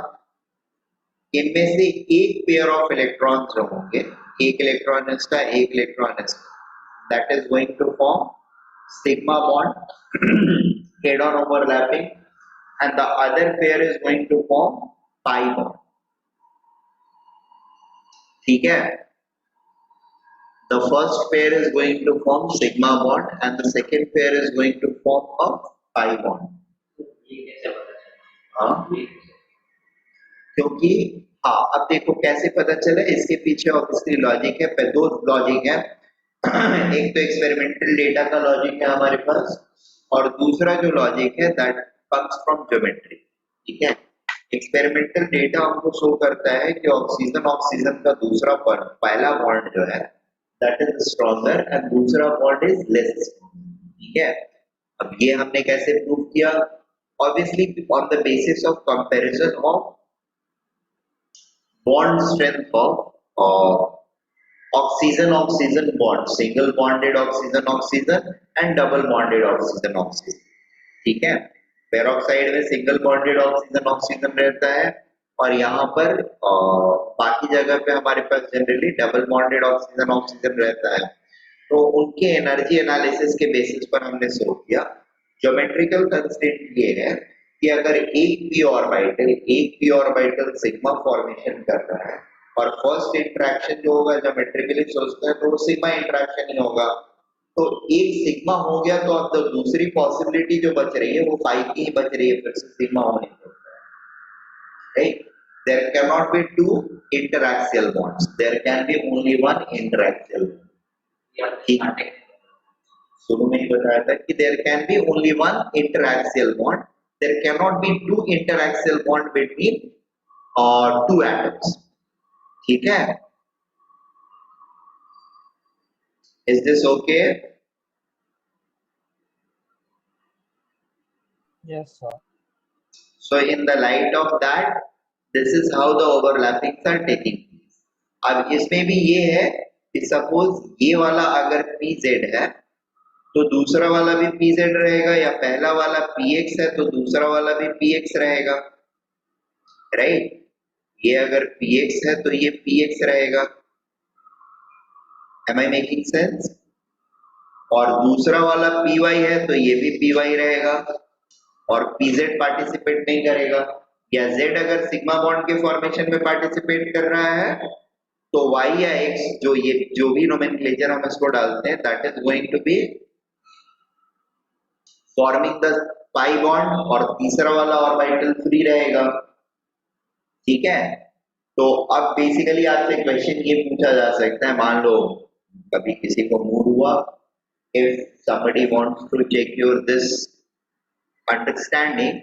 इनमें से एक पेयर ऑफ इलेक्ट्रॉन जो होंगे, एक इलेक्ट्रॉन इसका, एक इलेक्ट्रॉन इसका, that is going to form sigma bond head on overlapping, and the other pair is going to form pi bond. ठीक है, the first pair is going to form sigma bond and the second pair is going to form a pi bond. ये कैसे पता चला? हाँ, क्योंकि हाँ, अब देखो कैसे पता चला, इसके पीछे ऑब्वियसली लॉजिक है, दो लॉजिक है। एक तो एक्सपेरिमेंटल डेटा का लॉजिक है हमारे पास, और दूसरा जो लॉजिक है दैट कम्स फ्रॉम ज्योमेट्री। ठीक है, एक्सपेरिमेंटल डेटा हमको शो करता है कि ऑक्सीजन ऑक्सीजन का दूसरा पहला बॉन्ड जो है that is stronger and दूसरा bond is less strong। ठीक है, अब ये हमने कैसे प्रूव किया? Obviously on the basis of comparison of bond strength of oxygen oxygen bond, single bonded oxygen oxygen and double bonded oxygen oxygen। ठीक है, पेरोक्साइड में सिंगल बॉन्डेड ऑक्सीजन ऑक्सीजन रहता है, और यहाँ पर बाकी जगह पे हमारे पास generally double bonded oxygen oxygen रहता है। तो उनके एनर्जी एनालिसिस के बेसिस पर हमने शो किया। ज्योमेट्रिकल कंस्ट्रेंट ये है कि अगर एक पी ऑर्बिटल सिग्मा फॉर्मेशन कर रहा है, और फर्स्ट इंटरेक्शन जो होगा ज्योमेट्रिकली सोचते हैं तो वो सिग्मा इंटरेक्शन ही होगा, तो एक सिग्मा हो गया तो अब तो दूसरी पॉसिबिलिटी जो बच रही है वो 5 की ही बच रही है, फिर से सिग्मा होने को। Right? There cannot be two interaxial bonds. There can be only one interaxial bond. ठीक है, शुरू में ही बताया था कि there can be only one interaxial bond. There cannot be two interaxial bond between two atoms. ठीक है? Is this okay? Yes, sir. So in the light of that, this is how the overlappings are taking place. अब इसमें भी ये है कि suppose ये वाला अगर pz है तो दूसरा वाला भी pz रहेगा, या पहला वाला px है तो दूसरा वाला भी px रहेगा, राइट? ये अगर px है तो ये px रहेगा। Am I making sense? और दूसरा वाला py है तो ये भी py रहेगा, और pz पार्टिसिपेट नहीं करेगा। या z अगर सिग्मा बॉन्ड के फॉर्मेशन में पार्टिसिपेट कर रहा है तो y या x जो भी नोमेनक्लेचर हम इसको डालते हैं that is going to be forming the pi bond, और तीसरा वाला ऑर्बिटल फ्री रहेगा। ठीक है, तो अब बेसिकली आपसे क्वेश्चन ये पूछा जा सकता है, मान लो कभी किसी को मूड हुआ, if somebody wants to check your this understanding,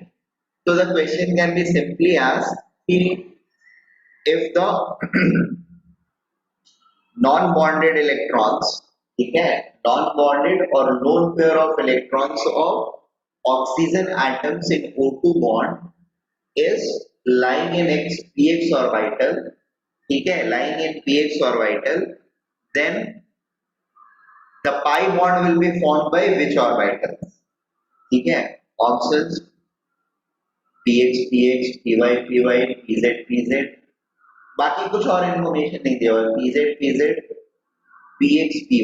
so the question can be simply asked, if the non-bonded electrons, ठीक है, non-bonded or lone pair of electrons of oxygen atoms in O2 bond is lying in px orbital ठीक है, lying in px orbital, then the pi bond will be formed by which orbital? ठीक है, options px px, py py, pz pz, बाकी कुछ और information नहीं दिया हुआ, pz pz, px py।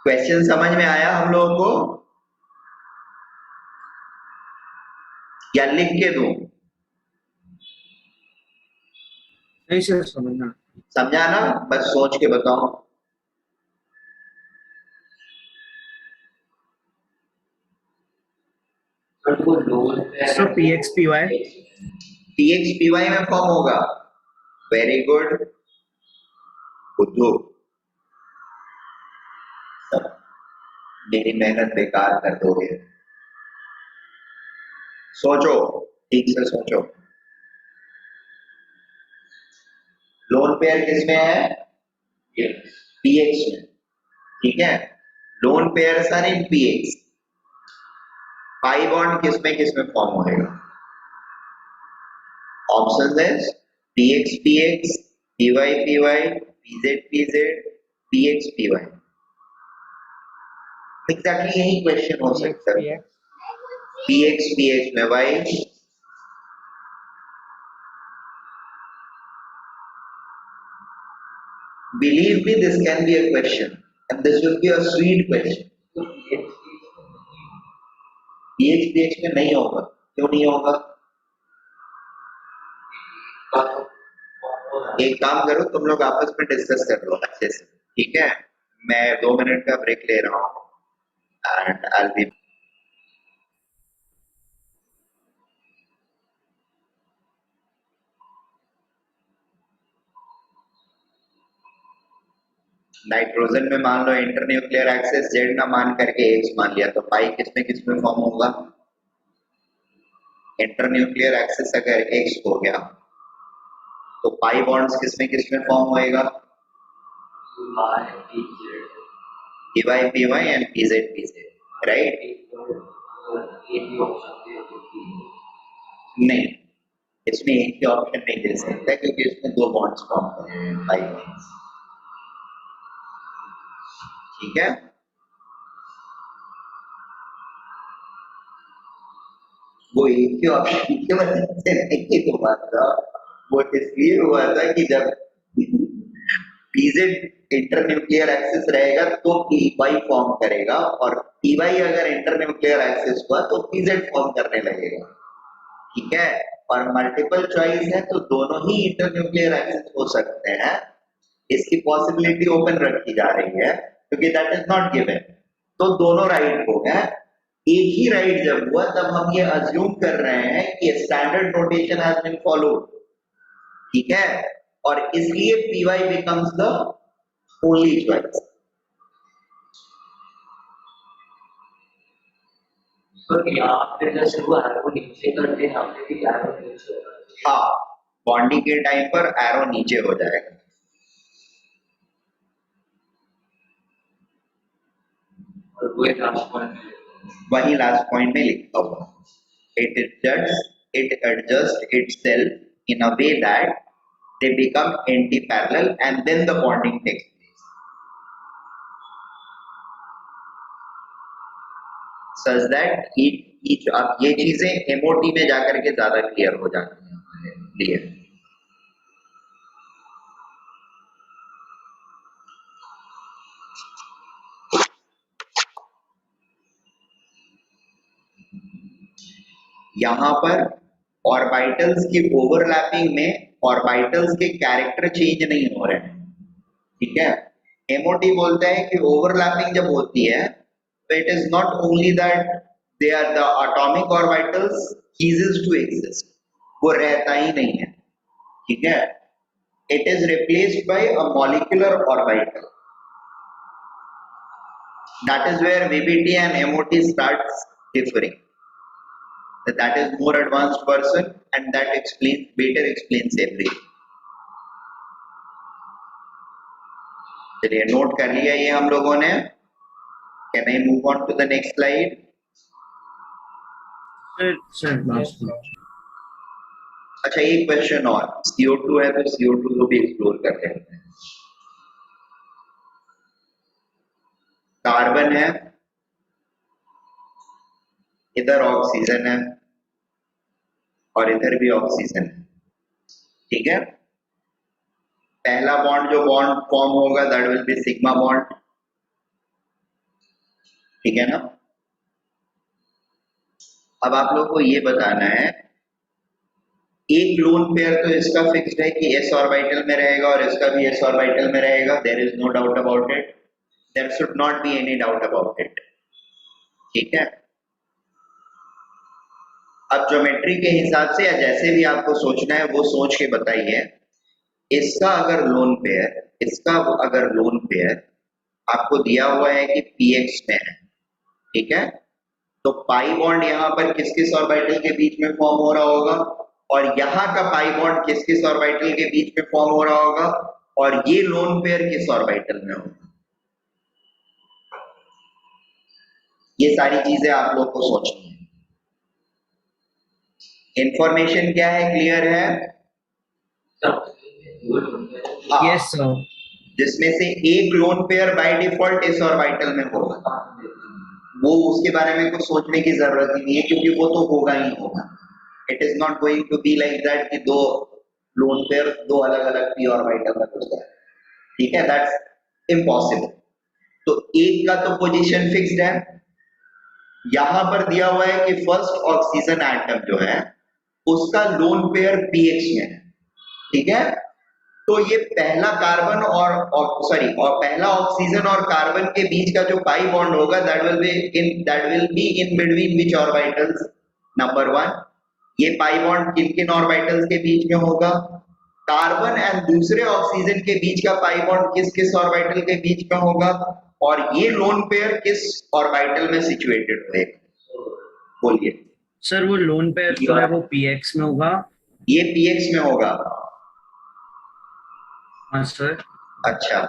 Question समझ में आया हम लोगों को या लिख के दूं? नहीं सर, समझना। समझा ना, बस सोच के बताओ। पर वो लोन सो px py px py में फॉर्म होगा। वेरी गुड बुद्धू, मेरी मेहनत बेकार कर दोगे। सोचो, ठीक से सोचो। लोन पेयर किसमें है? px में, ठीक है। Lone pairs are in px। Pi bond किसमें किसमें फॉर्म होएगा? ऑप्शन है px px, py py, pz pz, px py। Exactly यही क्वेश्चन हो सकता है। px px में y, believe me, this can be a question and this will be a sweet question. px px में नहीं होगा, क्यों नहीं होगा? एक काम करो, तुम लोग आपस में डिस्कस कर लो अच्छे से, ठीक है। मैं 2 मिनट का ब्रेक ले रहा हूँ एंड आई बी। नाइट्रोजन में मान लो इंटरन्यूक्लियर एक्सिस जेड ना मान करके एक्स मान लिया, तो पाई किसमें किसमें फॉर्म होगा? इंटरन्यूक्लियर एक्सिस अगर एक्स हो गया तो पाई बॉन्ड्स किसमें किसमें फॉर्म होएगा? py py and pz pz, right? नहीं, इसमें एक ही ऑप्शन नहीं दे सकता क्योंकि इसमें 2 बॉन्ड्स फॉर्म हो रहे हैं, पाई बॉन्ड्स, ठीक है। वो एक ही ऑप्शन की वजह से नहीं हुआ था, वो इसलिए हुआ था कि जब pz इंटरन्यूक्लियर एक्सिस रहेगा तो py फॉर्म करेगा और py अगर इंटरन्यूक्लियर एक्सिस हुआ तो pz फॉर्म करने लगेगा, ठीक है। और मल्टीपल चॉइस है तो दोनों ही इंटरन्यूक्लियर एक्सिस हो सकते हैं, इसकी पॉसिबिलिटी ओपन रखी जा रही है क्योंकि दैट इज नॉट गिवन, तो दोनों राइट हो गए। एक ही राइट जब हुआ तब हम ये अज्यूम कर रहे हैं कि standard notation has been followed, ठीक है, और इसलिए py becomes the only choice. Sir यहाँ पे जैसे वो एरो नीचे करते हैं, यहाँ पे भी एरो नीचे होगा। हाँ, बॉन्डिंग के टाइम पर एरो नीचे हो जाएगा। और वो एक लास्ट पॉइंट वही लास्ट पॉइंट में लिखा हुआ, it adjusts itself in a way that they become anti-parallel and then the bonding takes place, such that each अब ये चीजें MOT में जाकर के ज्यादा क्लियर हो जाती हैं हमारे लिए। यहाँ पर ऑर्बिटल्स की ओवरलैपिंग में ऑर्बिटल्स के कैरेक्टर चेंज नहीं हो रहे हैं, ठीक है। एमओटी बोलता है कि ओवरलैपिंग जब होती है तो it is not only that they are the atomic orbitals ceases to exist, वो रहता ही नहीं है, ठीक है। It is replaced by a molecular orbital, that is where VBT and MOT starts differing. That is more advanced person and that explains better explains everything. चलिए note कर लिया ये हम लोगों ने। Can I move on to the next slide? Sir last अच्छा एक question और, CO2 है तो CO2 को भी एक्सप्लोर कर लेते हैं। कार्बन है, इधर ऑक्सीजन है और इधर भी ऑक्सीजन है, ठीक है। पहला बॉन्ड जो बॉन्ड फॉर्म होगा that will B sigma bond, ठीक है ना। अब आप लोग को ये बताना है, एक लोन पेयर तो इसका फिक्स्ड है कि s ऑर्बिटल में रहेगा और इसका भी s ऑर्बिटल में रहेगा, there is no doubt about it, there should not be any doubt about it, ठीक है। अब ज्योमेट्री के हिसाब से या जैसे भी आपको सोचना है वो सोच के बताइए। इसका अगर लोन पेयर, इसका अगर लोन पेयर आपको दिया हुआ है कि px में है, ठीक है, तो पाई बॉन्ड यहाँ पर किस किस ऑर्बिटल के बीच में फॉर्म हो रहा होगा और यहाँ का पाई बॉन्ड किस किस ऑर्बिटल के बीच में फॉर्म हो रहा होगा और ये लोन पेयर किस ऑर्बिटल में होगा। ये सारी चीजें आप लोग को सोचनी है। इंफॉर्मेशन क्या है, क्लियर है? हाँ, यस सर। जिसमें से एक लोन पेयर बाय डिफॉल्ट इस ऑर्बिटल में होगा, वो उसके बारे में कुछ सोचने की जरूरत ही नहीं है क्योंकि वो तो होगा ही होगा। It is not going to be like that कि दो लोन पेयर दो अलग अलग पी ऑर्बिटल में घुस गए, ठीक है, दैट्स इम्पॉसिबल। तो एक का तो पोजीशन फिक्स्ड है, यहां पर दिया हुआ है कि फर्स्ट ऑक्सीजन एटम जो है उसका लोन पेयर px में है, ठीक है। तो ये पहला कार्बन और सॉरी और पहला ऑक्सीजन और कार्बन के बीच का जो पाई बॉन्ड होगा that will be in between which orbitals, number one. ये पाई बॉन्ड किन किन ऑर्बिटल्स के बीच में होगा, कार्बन एंड दूसरे ऑक्सीजन के बीच का पाई बॉन्ड किस किस ऑर्बिटल के बीच में होगा और ये लोन पेयर किस ऑर्बिटल में सिचुएटेड होगा, बोलिए। सर वो लोन पेयर जो है वो px में होगा। ये px में होगा, हाँ सर। अच्छा,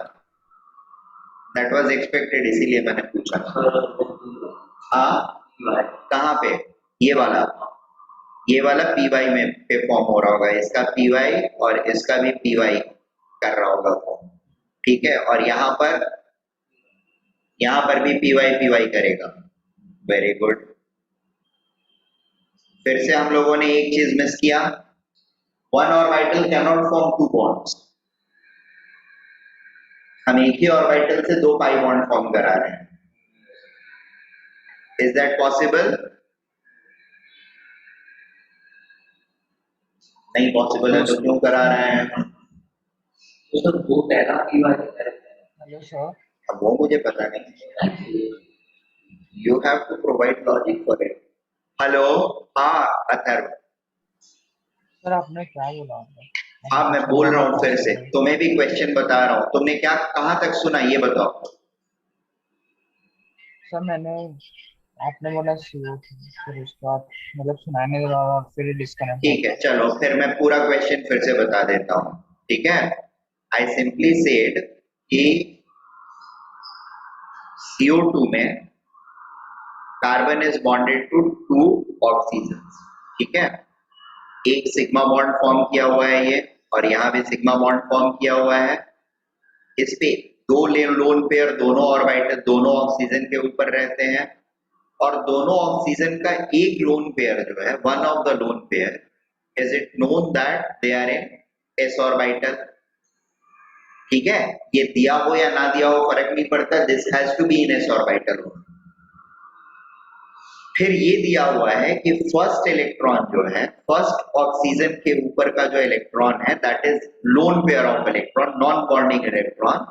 दैट वाज एक्सपेक्टेड इसीलिए मैंने पूछा। हाँ, कहाँ पे? ये वाला py में पे फॉर्म हो रहा होगा, इसका py और इसका भी py कर रहा होगा फॉर्म, ठीक है। और यहाँ पर भी py करेगा, वेरी गुड। फिर से हम लोगों ने एक चीज मिस किया, one orbital can not form two bonds, हम एक ही ऑर्बिटल से दो पाई बॉन्ड फॉर्म करा रहे हैं, इज दैट पॉसिबल? नहीं पॉसिबल है तो क्यों करा रहे हैं? तो सर वो पहला की बात है। Hello sir. अब वो मुझे पता नहीं, you have to provide logic for it. Hello, हाँ अथर्व। सर आपने क्या बोला? हाँ मैं बोल रहा हूँ फिर से, तुम्हें भी क्वेश्चन बता रहा हूँ, तुमने क्या कहाँ तक सुना ये बताओ। सर मैंने आपने बोला CO फिर उसके बाद मतलब सुनाने के बाद फिर डिस्कनेक्ट। ठीक है चलो फिर मैं पूरा क्वेश्चन फिर से बता देता हूँ, ठीक है। आई सिंपली सेड कि CO2 में carbon is bonded to two oxygen, ठीक है। एक सिग्मा बॉन्ड फॉर्म किया हुआ है ये और यहाँ भी सिग्मा बॉन्ड फॉर्म किया हुआ है। इस पे दो लोन पेयर दोनों ऑर्बिटल दोनों ऑक्सीजन के ऊपर रहते हैं और दोनों ऑक्सीजन का एक लोन पेयर जो है, one of the lone pair, is it known that they are in s orbital, ठीक है। ये दिया हो या ना दिया हो फर्क नहीं पड़ता, this has to be in s orbital. फिर ये दिया हुआ है कि फर्स्ट इलेक्ट्रॉन जो है, फर्स्ट ऑक्सीजन के ऊपर का जो इलेक्ट्रॉन है that is lone pair of electron, non bonding electron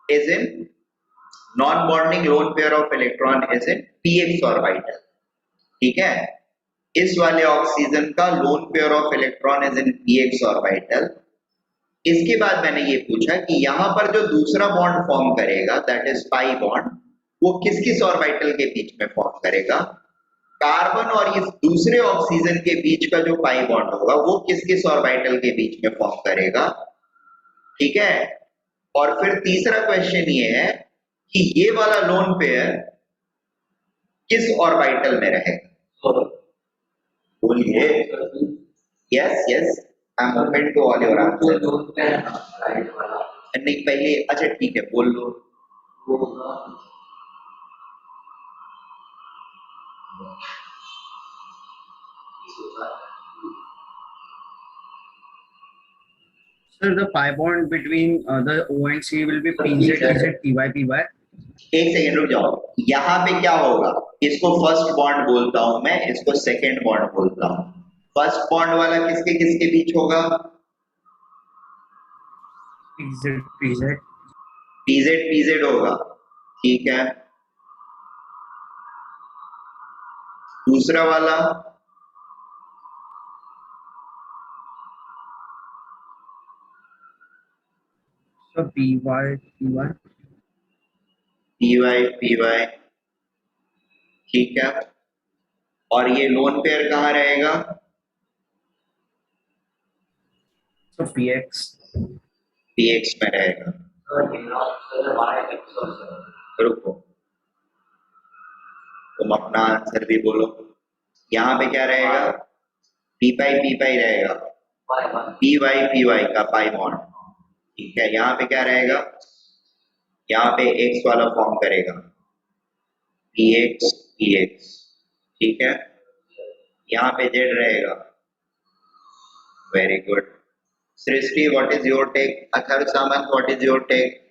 is in non bonding lone pair of electron is in px orbital, ठीक है। इस वाले ऑक्सीजन का lone pair of electron is in px orbital. इसके बाद मैंने ये पूछा कि यहाँ पर जो दूसरा बॉन्ड फॉर्म करेगा दैट इज पाई बॉन्ड, वो किस किस ऑर्बिटल के बीच में फॉर्म करेगा, कार्बन और इस दूसरे ऑक्सीजन के बीच का जो पाई बॉन्ड होगा वो किस किस ऑर्बिटल के बीच में फॉर्म करेगा, ठीक है। और फिर तीसरा क्वेश्चन ये है कि ये वाला लोन पेयर किस ऑर्बिटल में रहेगा, बोलिए। Yes yes, I am open to all your वो आंसर। लोन पे है ना राइट वाला नहीं पहले, अच्छा ठीक है बोल लो। वो होगा इस होगा Sir, the pi bond between the O and C will be ठीक है। PZ, PY, PY. एक सेकेंड रुक जाओ, यहाँ पे क्या होगा, इसको फर्स्ट बॉन्ड बोलता हूं मैं, इसको सेकेंड बॉन्ड बोलता हूं। फर्स्ट बॉन्ड वाला किसके किसके बीच होगा? PZ, PZ. पीजेड पीजेड होगा, ठीक है। दूसरा वाला So PY, PY. PY PY, ठीक है। और ये लोन पेयर कहाँ रहेगा? So PX. पीएक्स में रहेगा। सर इन लॉस सर हमारा एक्सेल सर रुको, तुम अपना आंसर भी बोलो। यहाँ पे क्या रहेगा? पी पाई रहेगा, बाय बाय पी वाई का पाई बॉन्ड, ठीक है। यहाँ पे क्या रहेगा? यहाँ पे एक्स वाला फॉर्म करेगा, पी एक्स, ठीक है। यहाँ पे जेड रहेगा। Very good. Srishti, what is your take? Atharva Samant, what is your take?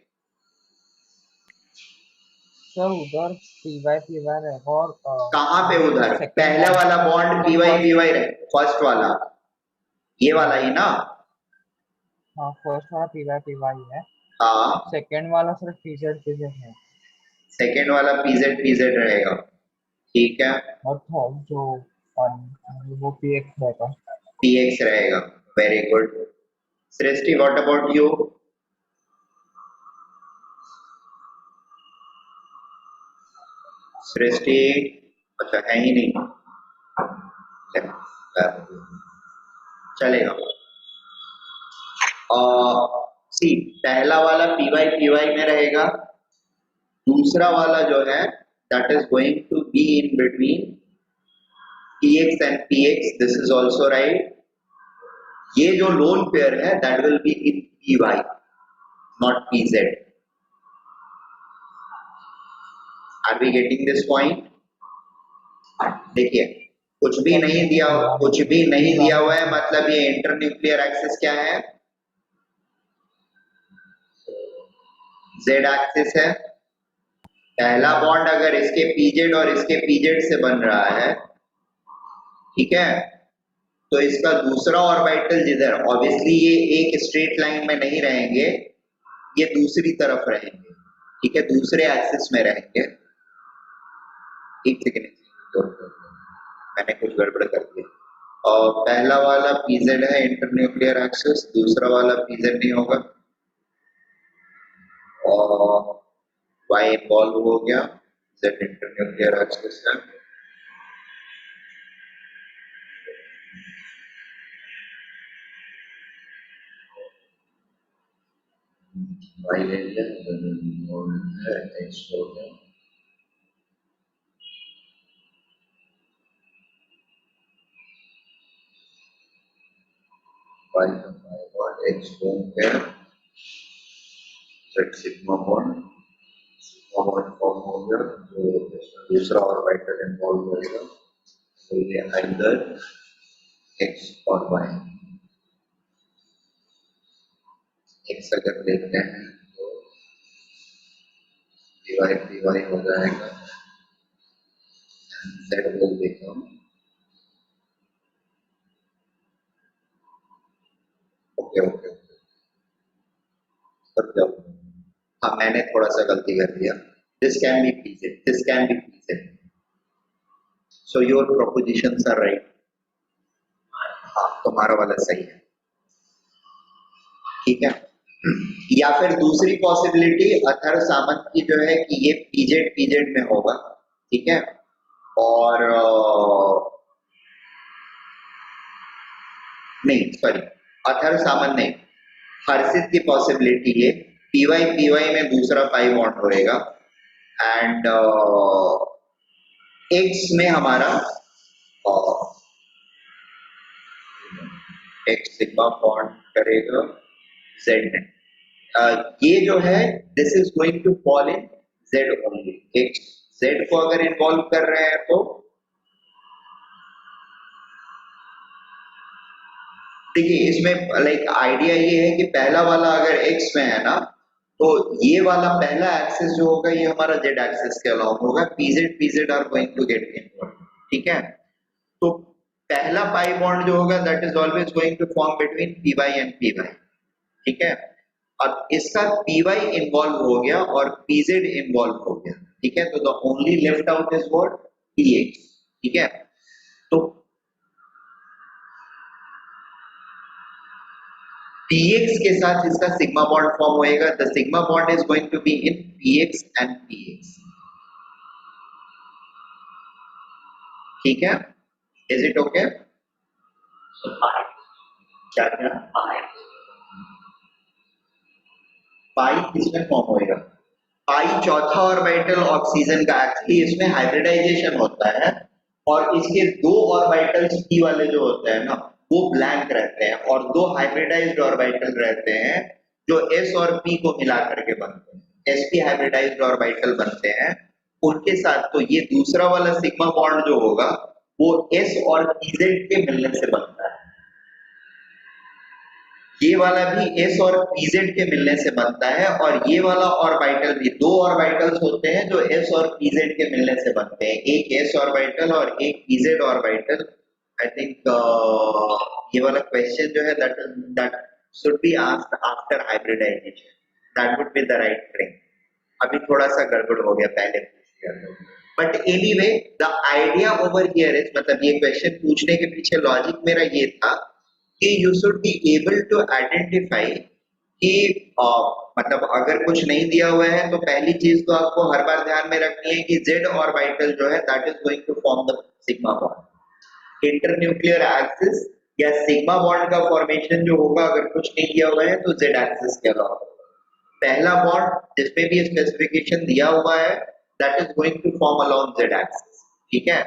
Sir उधर PY रहेगा और कहाँ पे उधर? second पहला bond- वाला बॉन्ड पी वाई रहे, फर्स्ट वाला ये वाला ही ना? हाँ फर्स्ट वाला PY है, हाँ, सेकंड वाला सर PZ है, सेकेंड वाला पीजेड रहेगा, ठीक है। और थर्ड जो वो PX रहेगा। पी एक्स रहेगा। Very good. Srishti, what about you? Srishti, अच्छा है ही नहीं, चलेगा। सी, पहला वाला पी वाई में रहेगा, दूसरा वाला जो है that is going to be in between px and px, this is also right. ये जो लोन पेयर है that will be in py, not pz। Are we getting this point? देखिए, कुछ भी नहीं दिया हुआ है, मतलब ये इंटरन्यूक्लियर एक्सिस क्या है? जेड एक्सिस है। पहला बॉन्ड अगर इसके पीजेड और इसके पीजेड से बन रहा है, ठीक है, तो इसका दूसरा ऑर्बिटल जिधर, ऑब्वियसली ये एक स्ट्रेट लाइन में नहीं रहेंगे, ये दूसरी तरफ रहेंगे, ठीक है, दूसरे एक्सिस में रहेंगे। एक सेकेंड, मैंने कुछ गड़बड़ कर दिया। और पहला वाला पीजेड है इंटरन्यूक्लियर एक्सिस, दूसरा वाला पीजेड नहीं होगा, और वाई इन्वॉल्व हो गया, जेड इंटरन्यूक्लियर एक्सिस है। वाई ले लिया, एक्स हो गया, वाई का पाई बॉन्ड एक्स हो गया, जेड सिग्मा बॉन्ड फॉर्म हो गया, जो दूसरा ऑर्बिटल इन्वॉल्व होगा, तो ये आइदर एक्स और वाई। एक्स अगर लेते हैं तो पी वाई हो जाएगा, Z will become okay okay okay, सब जाओ। हाँ, मैंने थोड़ा सा गलती कर दिया। This can be PZ, this can be PZ, so your propositions are right. हाँ, तुम्हारा वाला सही है, ठीक है। या फिर दूसरी पॉसिबिलिटी अथर्व सामंत की जो है कि ये पीजेड में होगा, ठीक है, और नहीं सॉरी, अथर्व सामंत नहीं, हर्षित की पॉसिबिलिटी है पीवाई में दूसरा पाई बॉन्ड होएगा, एंड एक्स में हमारा एक सिग्मा बॉन्ड करेगा Z में। ये जो है this is going to fall in Z only. एक Z को अगर इन्वॉल्व कर रहे हैं तो देखिए इसमें लाइक आइडिया ये है कि पहला वाला अगर X में है ना, तो ये वाला पहला एक्सिस जो होगा ये हमारा Z एक्सिस के अलॉन्ग होगा। PZ are going to get involve, ठीक है। तो पहला पाई बॉन्ड जो होगा that is always going to form between py and py, ठीक है। अब इसका py इन्वॉल्व हो गया और pz इन्वॉल्व हो गया, ठीक है। तो the only left out is what px, ठीक है। तो px के साथ इसका सिग्मा बॉन्ड फॉर्म होएगा। The sigma bond is going to be in px and px, ठीक है। Is it okay? So pi, क्या क्या pi. पाई किसमें फॉर्म होएगा? पाई चौथा ऑर्बिटल ऑक्सीजन का। एक्चुअली इसमें हाइब्रिडाइजेशन होता है और इसके दो ऑर्बिटल्स p वाले जो होते हैं ना वो ब्लैंक रहते हैं और दो हाइब्रिडाइज्ड ऑर्बिटल रहते हैं जो s और p को मिला करके बनते हैं। sp हाइब्रिडाइज्ड ऑर्बिटल बनते हैं उनके साथ। तो ये दूसरा वाला सिग्मा बॉन्ड जो होगा वो s और pz के मिलने से बनता है। ये वाला भी s और pz के मिलने से बनता है और ये वाला ऑर्बिटल भी, दो ऑर्बिटल्स होते हैं जो s और pz के मिलने से बनते हैं, एक s ऑर्बिटल और एक pz ऑर्बिटल। आई थिंक ये वाला क्वेश्चन जो है that should be asked after hybridization, that would be the right thing. अभी थोड़ा सा गड़बड़ हो गया पहले पूछ लिया तो। But anyway the idea over here is, मतलब ये क्वेश्चन पूछने के पीछे लॉजिक मेरा ये था कि you should be able to identify कि मतलब अगर कुछ नहीं दिया हुआ है तो पहली चीज तो आपको हर बार ध्यान में रखनी है कि Z ऑर्बिटल जो है that is going to form the sigma bond. Internuclear axis या सिग्मा बॉन्ड का फॉर्मेशन जो होगा अगर कुछ नहीं दिया हुआ है तो Z एक्सिस के अलावा पहला बॉन्ड जिसमें भी स्पेसिफिकेशन दिया हुआ है that is going to form along Z axis, ठीक है।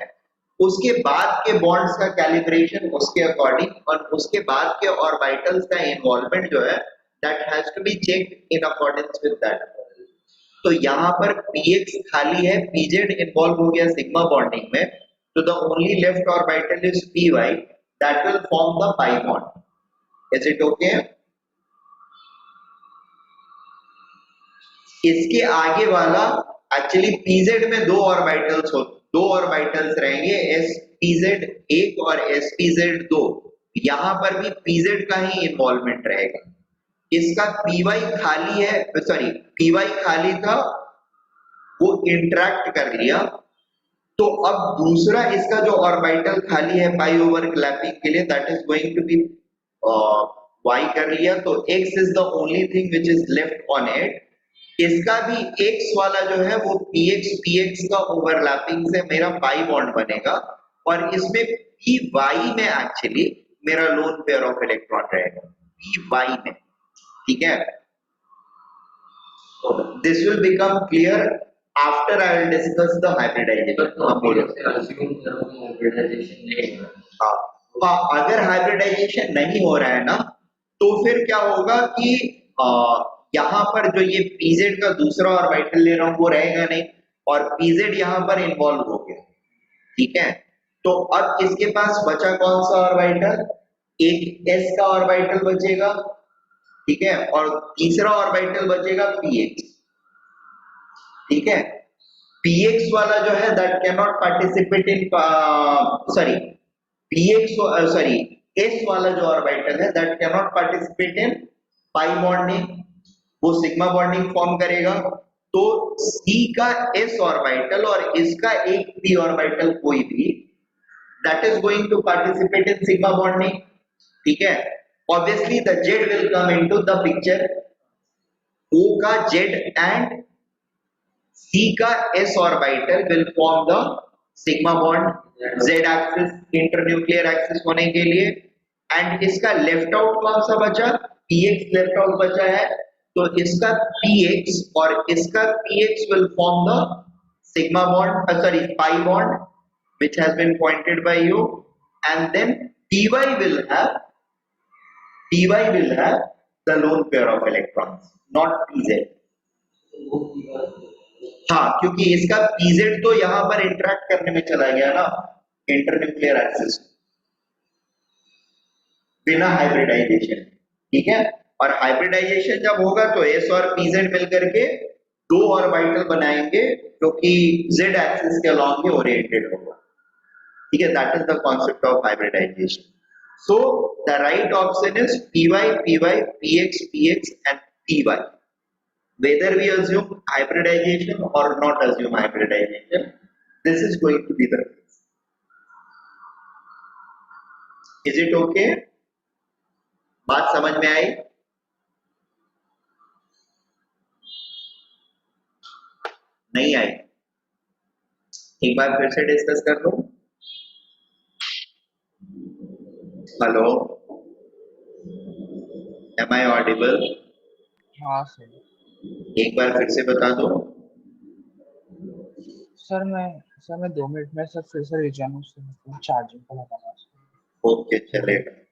उसके बाद के बॉन्ड्स का कैलिब्रेशन उसके अकॉर्डिंग और उसके बाद के ऑर्बिटल्स का इन्वॉल्वमेंट जो है that has to be checked in accordance with that. तो यहाँ पर px खाली है, pz इन्वॉल्व हो गया सिग्मा बॉन्डिंग में, तो the only left orbital is py that will form the pi bond. Is it okay? इसके आगे वाला एक्चुअली pz में दो ऑर्बिटल्स रहेंगे, spz 1 और spz 2। यहां पर भी pz का ही इन्वॉल्वमेंट रहेगा। इसका py खाली है, सॉरी py खाली था वो इंटरैक्ट कर लिया, तो अब दूसरा इसका जो ऑर्बिटल खाली है पाई ओवरलैपिंग के लिए that is going to be y कर लिया, तो x is the only thing which is left on it. इसका भी x वाला जो है वो px का ओवरलैपिंग से मेरा पाई बॉन्ड बनेगा और इसमें py में एक्चुअली मेरा लोन पेयर ऑफ इलेक्ट्रॉन रहेगा py में, ठीक है। So this will become clear after I will discuss the hybridization. हाँ बोलो। हाँ, अगर हाइब्रिडाइजेशन नहीं हो रहा है ना तो फिर क्या होगा कि यहाँ पर जो ये pz का दूसरा ऑर्बिटल ले रहा हूँ वो रहेगा नहीं और pz यहाँ पर इन्वॉल्व हो गया, ठीक है। तो अब इसके पास बचा कौन सा ऑर्बिटल? एक s का ऑर्बिटल बचेगा, ठीक है, और तीसरा ऑर्बिटल बचेगा px, ठीक है। px वाला जो है that can not participate in sorry s वाला जो ऑर्बिटल है that can not participate in pi bonding, वो सिग्मा बॉन्डिंग फॉर्म करेगा। तो C का s ऑर्बिटल और इसका एक p ऑर्बिटल कोई भी that is going to participate in sigma bonding, ठीक है। Obviously the Z will come into the picture. O का Z एंड C का s orbital will form the sigma bond Z axis internuclear axis होने के लिए। And इसका left out कौन सा बचा? px लेफ्ट आउट बचा है, तो इसका px और इसका px will form the sigma bond, sorry pi bond which has been pointed by you, and then py will have py will have the lone pair of electrons, not pz. वो पीवा हाँ, क्योंकि इसका pz तो यहां पर interact करने में चला गया ना इंटरन्यूक्लियर एक्सिस बिना हाइब्रिडाइजेशन, ठीक है। और हाइब्रिडाइजेशन जब होगा तो s और pz मिलकर के दो ऑर्बिटल बनाएंगे जो कि z एक्सिस के अलॉन्ग ही ओरिएंटेड होगा, ठीक है। That is the concept of hybridization. So the right option is py, py, px, px and py. Whether we assume hybridization or not assume hybridization, this is going to be the case. Is it okay? बात समझ में आई? नहीं आई? एक बार फिर से discuss कर लो. Hello, am I audible? हाँ सर. एक बार फिर से बता दो. सर मैं 2 मिनट में सर फिर से रिजॉइन हूँ सर, चार्जिंग पर लगाना है. ओके, चलेगा.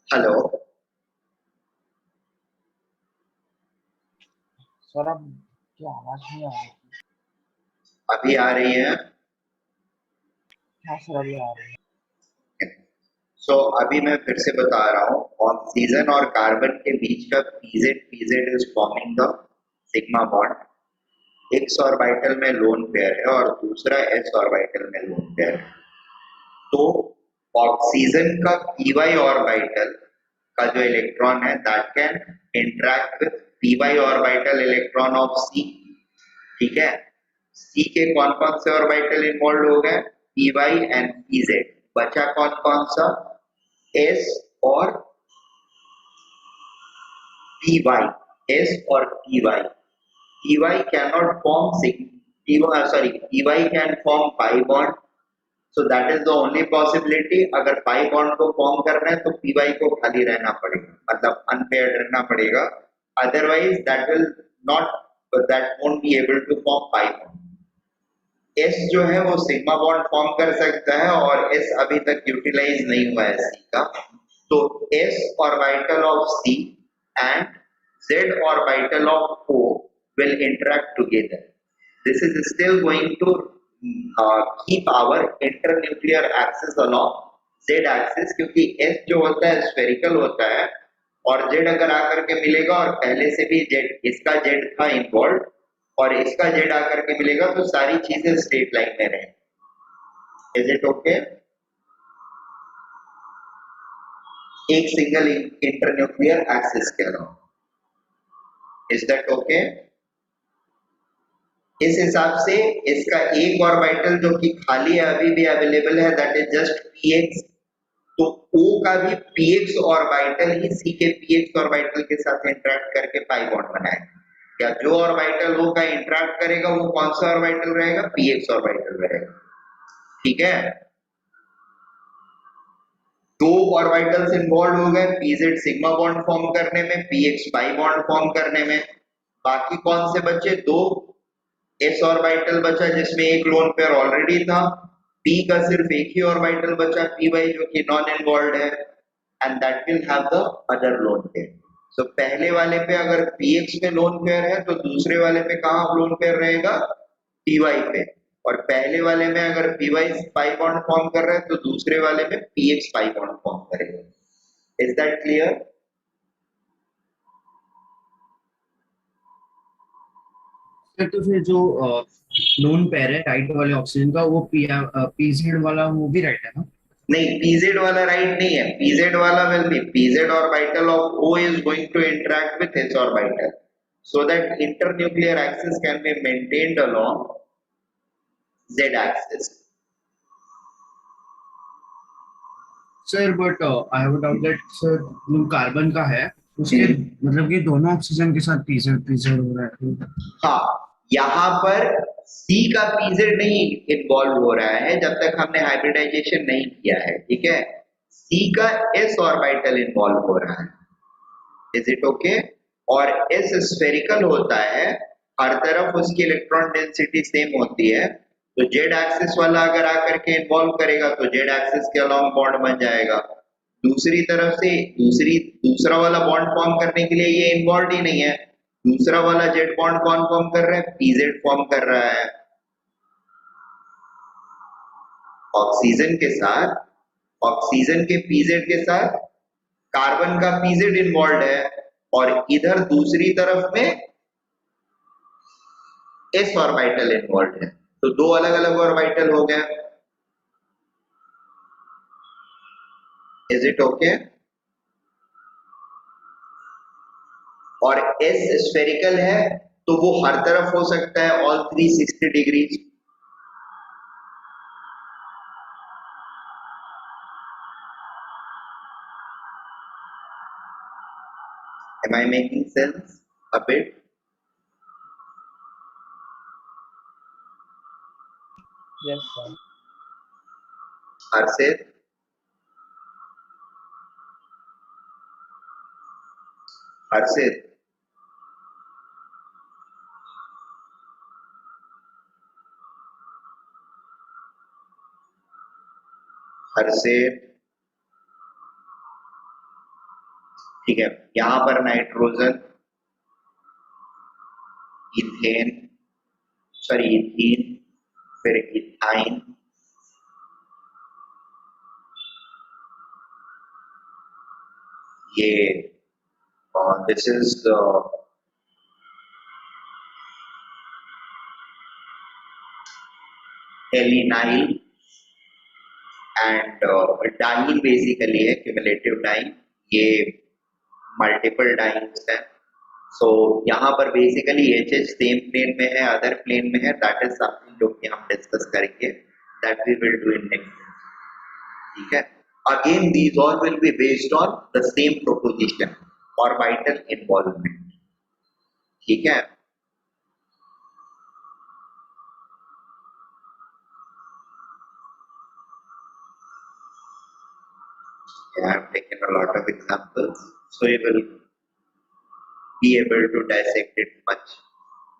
हेलो, सर अब क्या आवाज नहीं आ रही? अभी आ रही है? हाँ सर अभी आ रही है. सो अभी मैं फिर से बता रहा हूँ, ऑक्सीजन और कार्बन के बीच का pz is forming the sigma bond. x orbital में लोन पेयर है और दूसरा s ऑर्बिटल में लोन पेयर है. तो ऑक्सीजन का py ऑर्बिटल का जो इलेक्ट्रॉन है that can interact with py orbital electron of c, ठीक है. c के कौन कौन से ऑर्बिटल इन्वॉल्व हो गए? py and pz. बचा कौन कौन सा? s और py. s और py. py cannot form py can form pi bond. So that is the only possibility. अगर पाई बॉन्ड को फॉर्म कर रहे हैं तो py को खाली रहना पड़ेगा, मतलब अनपेयर्ड रहना पड़ेगा. Otherwise that won't be able to form pi bond. S जो है वो सिग्मा बॉन्ड फॉर्म कर सकता है और S अभी तक यूटिलाइज नहीं हुआ है C का. तो S orbital of C and Z orbital of O will interact together. This is still going to keep our internuclear axis along Z axis, क्योंकि S जो होता है स्फेरिकल होता है और Z अगर आकर के मिलेगा और पहले से भी Z इसका Z था इन्वॉल्व और इसका Z आकर के मिलेगा तो सारी चीजें स्ट्रेट लाइन में रहें. Is it okay? एक सिंगल इंटरन्यूक्लियर एक्सिस के अराउंड। Is that okay? इस हिसाब से इसका एक ऑर्बिटल जो कि खाली है अभी भी अवेलेबल है, दैट इज जस्ट px। तो O का भी px ऑर्बिटल ही C के px ऑर्बिटल के साथ इंटरेक्ट करके पाई बॉन्ड बनाएगा। या जो ऑर्बिटल O का इंटरेक्ट करेगा वो कौन सा ऑर्बिटल रहेगा? px ऑर्बिटल रहेगा। ठीक है, दो ऑर्बिटल्स इन्वॉल्व हो गए, pz सिग्मा बॉन्ड फॉर्म करने में, px पाई बॉन्ड फॉर्म करने में। बाकी कौन से बचे? दो s ऑर्बिटल बचा जिसमें एक लोन पेयर ऑलरेडी था, p का सिर्फ एक ही ऑर्बिटल बचा py जो कि नॉन इन्वॉल्व है, and that will have the other lone pair. So पहले वाले पे अगर px में लोन पेयर है तो दूसरे वाले पे कहां लोन पेयर रहेगा? py पे। और पहले वाले में अगर py पाई बॉन्ड फॉर्म कर रहा है तो दूसरे वाले में px पाई बॉन्ड फॉर्म करेगा। Is that clear? सर तो फिर जो लोन पेयर है राइट वाले ऑक्सीजन का, वो पीजेड वाला वो भी राइट है ना? नहीं, pz वाला राइट नहीं है। pz वाला will be pz orbital of O is going to interact with h orbital so that internuclear axis can be maintained along z axis। Sir but I have doubt that sir जो carbon का है उसके मतलब कि दोनों oxygen के साथ PZ PZ हो रहा है। हाँ, यहाँ पर C का pz नहीं इन्वॉल्व हो रहा है जब तक हमने हाइब्रिडाइजेशन नहीं किया है। ठीक है, C का s ऑर्बिटल इन्वॉल्व हो रहा है। Is it okay? और s स्फेरिकल होता है, हर तरफ उसकी इलेक्ट्रॉन डेंसिटी सेम होती है, तो जेड एक्सिस वाला अगर आकर के इन्वॉल्व करेगा तो जेड एक्सिस के अलोंग बॉन्ड बन जाएगा। दूसरी तरफ से दूसरा वाला बॉन्ड फॉर्म करने के लिए ये इन्वॉल्व ही नहीं है, दूसरा वाला जेड बॉन्ड कौन फॉर्म कर रहा है? pz फॉर्म कर रहा है ऑक्सीजन के साथ। ऑक्सीजन के pz के साथ कार्बन का pz इन्वॉल्व है, और इधर दूसरी तरफ में s ऑर्बिटल इन्वॉल्व है, तो दो अलग अलग ऑर्बिटल हो गए। Is it okay? और s स्फेरिकल है तो वो हर तरफ हो सकता है, ऑल 360 डिग्री। Am I making sense a bit? Yes, sir. Harshit, Harshit, Harshit. ठीक है, यहां पर नाइट्रोजन, इथेन, सॉरी इथीन, फिर इथाइन, ये this is the allenyl and diene basically है, क्यूमुलेटिव डाइन। ये मल्टीपल डाइन्स है। सो यहाँ पर बेसिकली HH सेम प्लेन में है, अदर प्लेन में है, दैट इज समथिंग जो कि हम डिस्कस करेंगे, that we will do in next. ठीक है, again these all will be based on the same proposition, orbital involvement. ठीक है, I have taken a lot of examples, so you will be able to dissect it much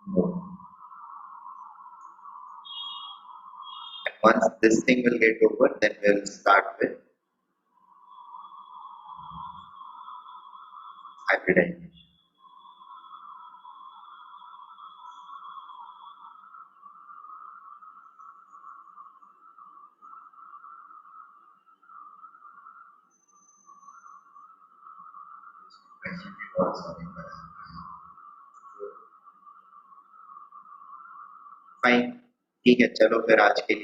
more. And once this thing will get over, then we will start with hybridization. Fine, ठीक है, चलो फिर आज के लिए